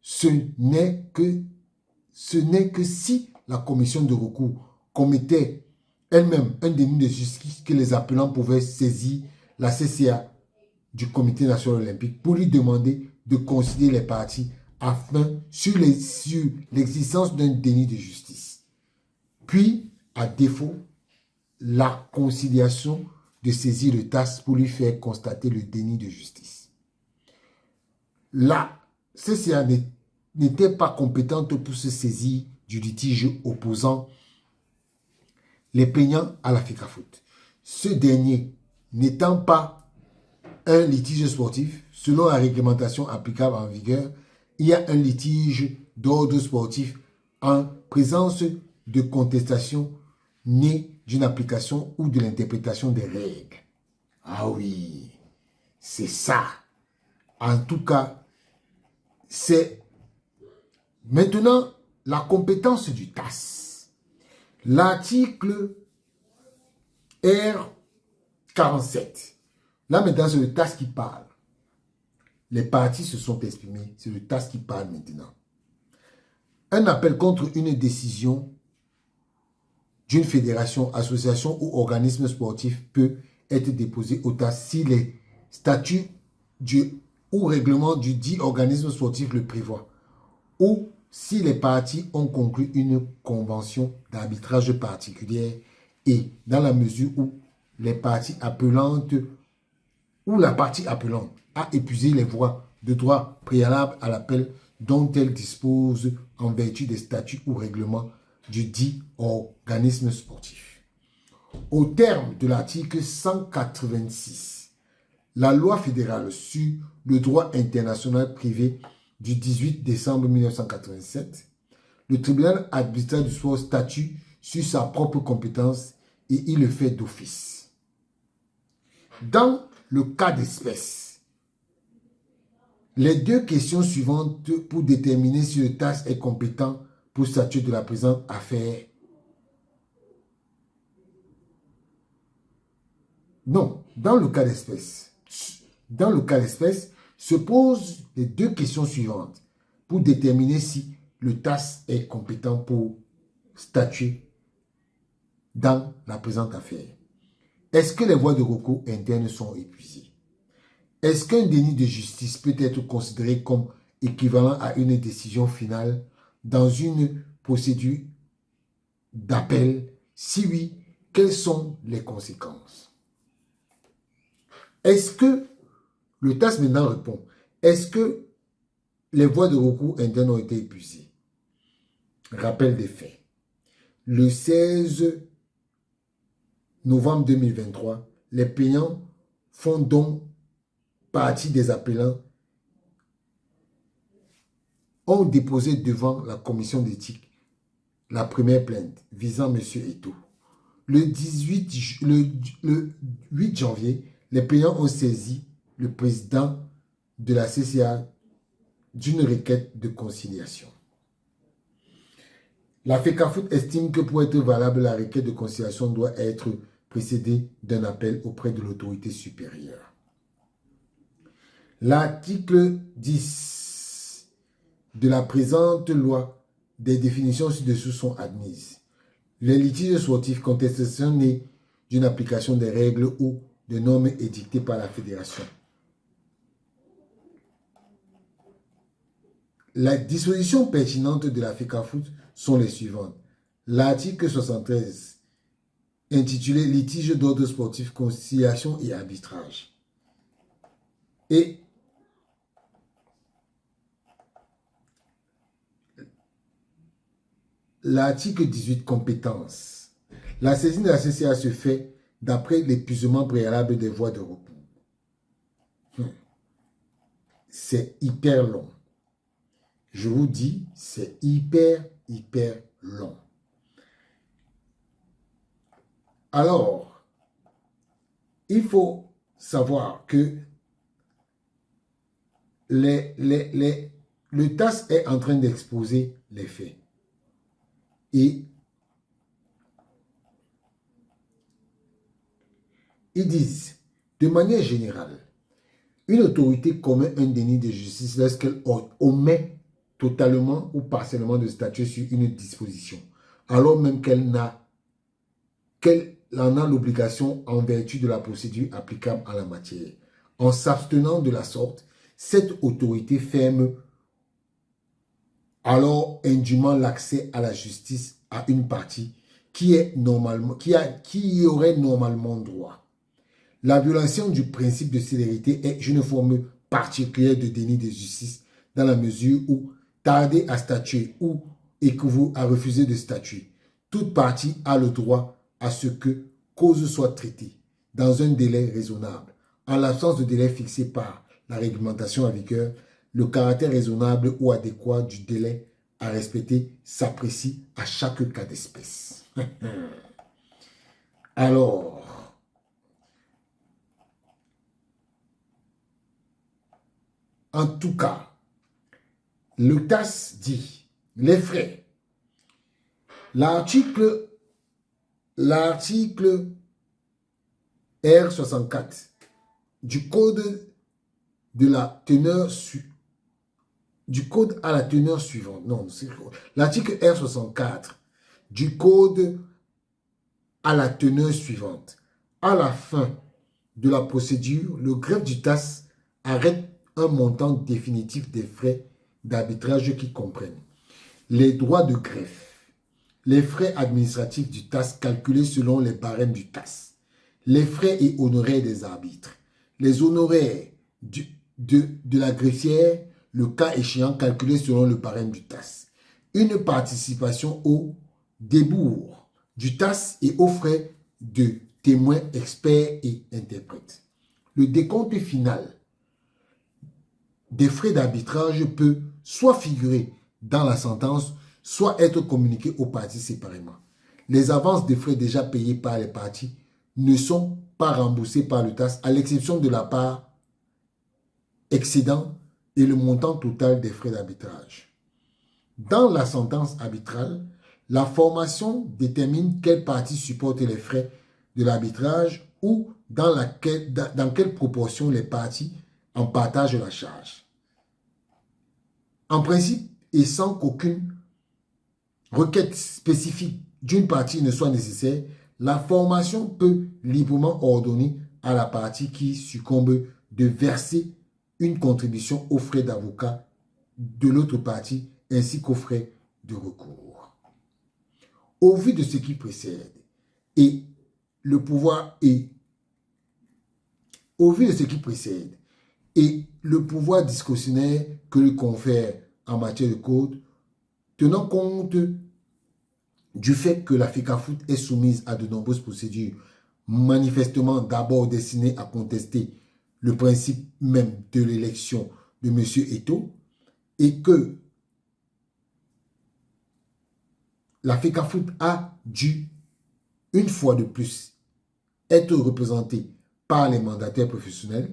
Ce n'est que si la commission de recours commettait elle-même un déni de justice que les appelants pouvaient saisir la CCA du Comité national olympique pour lui demander de considérer les parties afin sur l'existence d'un déni de justice. Puis, à défaut, la conciliation de saisir le TAS pour lui faire constater le déni de justice. La CCA n'était pas compétente pour se saisir du litige opposant les plaignants à la FECAFOOT. Ce dernier n'étant pas un litige sportif, selon la réglementation applicable en vigueur, il y a un litige d'ordre sportif en présence de contestation née d'une application ou de l'interprétation des règles. Ah oui, c'est ça. En tout cas, c'est maintenant la compétence du TAS. L'article R47. Là maintenant, c'est le TAS qui parle. Les parties se sont exprimées. C'est le TAS qui parle maintenant. Un appel contre une décision d'une fédération, association ou organisme sportif peut être déposé au TAS si les statuts ou règlements du dit organisme sportif le prévoient, ou si les parties ont conclu une convention d'arbitrage particulière et dans la mesure où les parties appelantes ou la partie appelante a épuisé les voies de droit préalables à l'appel dont elle dispose en vertu des statuts ou règlements du dit organisme sportif. Au terme de l'article 186, la loi fédérale sur le droit international privé du 18 décembre 1987, le tribunal administratif du sport statue sur sa propre compétence et il le fait d'office. Dans le cas d'espèce, les deux questions suivantes pour déterminer si le TAS est compétent pour statuer de la présente affaire. Non, dans le cas d'espèce, se posent les deux questions suivantes pour déterminer si le TAS est compétent pour statuer dans la présente affaire. Est-ce que les voies de recours internes sont épuisées? Est-ce qu'un déni de justice peut être considéré comme équivalent à une décision finale dans une procédure d'appel? Si oui, quelles sont les conséquences? Est-ce que, le TAS maintenant répond, est-ce que les voies de recours internes ont été épuisées? Rappel des faits. Le 16 novembre 2023, les plaignants font donc partie des appelants ont déposé devant la commission d'éthique la première plainte visant M. Eto. Le 8 janvier, les plaignants ont saisi le président de la CCA d'une requête de conciliation. La FECAFOOT estime que pour être valable, la requête de conciliation doit être précédée d'un appel auprès de l'autorité supérieure. L'article 10 de la présente loi, des définitions ci-dessous sont admises. Les litiges sportifs, contestation née d'une application des règles ou des normes édictées par la fédération. Les dispositions pertinentes de la FECAFOOT sont les suivantes. L'article 73, intitulé Litige d'ordre sportif, conciliation et arbitrage. Et l'article 18, compétences. La saisine de la CCA se fait d'après l'épuisement préalable des voies de recours. C'est hyper long. Je vous dis, c'est hyper long. Alors, il faut savoir que le TAS est en train d'exposer les faits. Et ils disent, de manière générale, une autorité commet un déni de justice lorsqu'elle omet totalement ou partiellement de statuer sur une disposition, alors même qu'elle en a l'obligation en vertu de la procédure applicable en la matière. En s'abstenant de la sorte, cette autorité ferme alors indûment l'accès à la justice à une partie qui y aurait normalement droit. La violation du principe de célérité est une forme particulière de déni de justice dans la mesure où tarder à statuer ou équivaut à refuser de statuer. Toute partie a le droit à ce que cause soit traitée dans un délai raisonnable. En l'absence de délai fixé par la réglementation en vigueur, le caractère raisonnable ou adéquat du délai à respecter s'apprécie à chaque cas d'espèce. Alors, en tout cas, le TAS dit les frais. L'article R64 du code de la teneur du code à la teneur suivante. Non, c'est l'article R64 du code à la teneur suivante. À la fin de la procédure, le greffe du TAS arrête un montant définitif des frais d'arbitrage qui comprennent les droits de greffe, les frais administratifs du TAS calculés selon les barèmes du TAS, les frais et honoraires des arbitres, les honoraires de la greffière, le cas échéant calculé selon le barème du TAS, une participation au débours du TAS et aux frais de témoins, experts et interprètes. Le décompte final des frais d'arbitrage peut soit figurer dans la sentence, soit être communiqué aux parties séparément. Les avances de frais déjà payées par les parties ne sont pas remboursées par le TAS, à l'exception de la part excédent et le montant total des frais d'arbitrage. Dans la sentence arbitrale, la formation détermine quelle partie supporte les frais de l'arbitrage ou dans quelle proportion les parties en partagent la charge. En principe, et sans qu'aucune requête spécifique d'une partie ne soit nécessaire, la formation peut librement ordonner à la partie qui succombe de verser une contribution aux frais d'avocat de l'autre partie ainsi qu'aux frais de recours. Au vu de ce qui précède et le pouvoir discrétionnaire que lui confère en matière de code, tenant compte du fait que la FECAFOOT est soumise à de nombreuses procédures, manifestement d'abord destinées à contester le principe même de l'élection de M. Eto'o, et que la FECAFOOT a dû, une fois de plus, être représentée par les mandataires professionnels.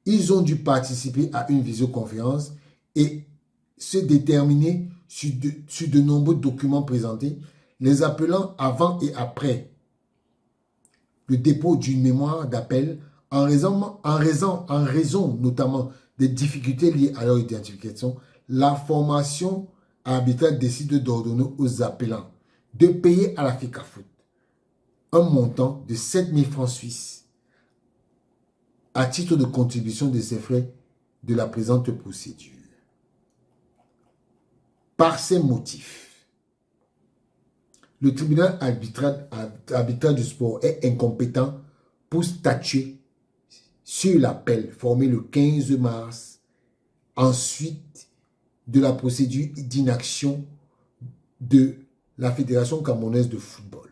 Ils ont dû participer à une visioconférence et se déterminer sur de nombreux documents présentés, les appelant avant et après le dépôt d'une mémoire d'appel en raison notamment des difficultés liées à leur identification. La formation arbitrale décide d'ordonner aux appelants de payer à la FECAFOOT un montant de 7 000 francs suisses à titre de contribution de ces frais de la présente procédure. Par ces motifs, le tribunal arbitral du sport est incompétent pour statuer sur l'appel formé le 15 mars, ensuite de la procédure d'inaction de la Fédération camerounaise de football.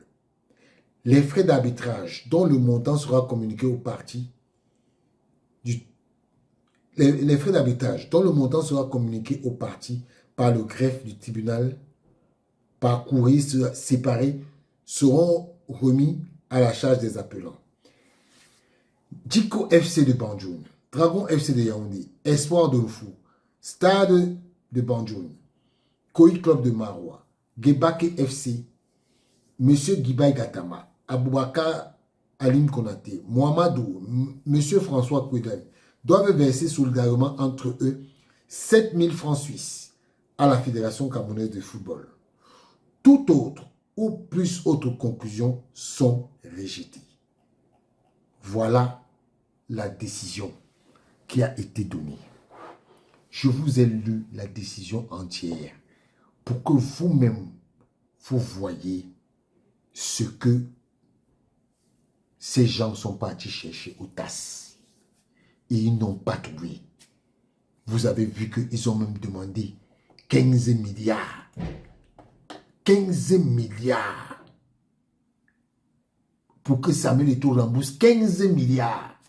les frais d'arbitrage dont le montant sera communiqué aux parties les frais d'arbitrage dont le montant sera communiqué aux parties par le greffe du tribunal par courrier séparé seront remis à la charge des appelants. Djiko FC de Banjoun, Dragon FC de Yaoundé, Espoir de Rufou, Stade de Banjoun, Koi Club de Maroua, Gebake FC, Monsieur Gibaï Gatama, Aboubakar Alim Konate, Mohamedou, Monsieur François Kouedane doivent verser solidairement entre eux 7 000 francs suisses à la Fédération camerounaise de football. Tout autre ou plus autres conclusions sont rejetées. Voilà la décision qui a été donnée. Je vous ai lu la décision entière pour que vous-même, vous voyez ce que ces gens sont partis chercher au TAS. Et ils n'ont pas trouvé. Vous avez vu qu'ils ont même demandé 15 milliards. 15 milliards. Pour que Samuel Eto'o rembourse 15 milliards.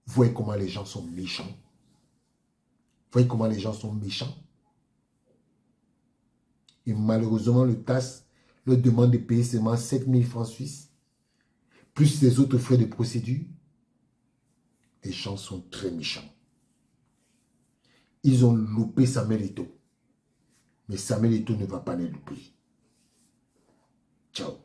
Vous voyez comment les gens sont méchants. Vous voyez comment les gens sont méchants. Et malheureusement, le TAS leur demande de payer seulement 7 000 francs suisses, plus les autres frais de procédure. Les gens sont très méchants. Ils ont loupé Samuel Eto'o. Mais Samuel Eto'o ne va pas les louper. Ciao.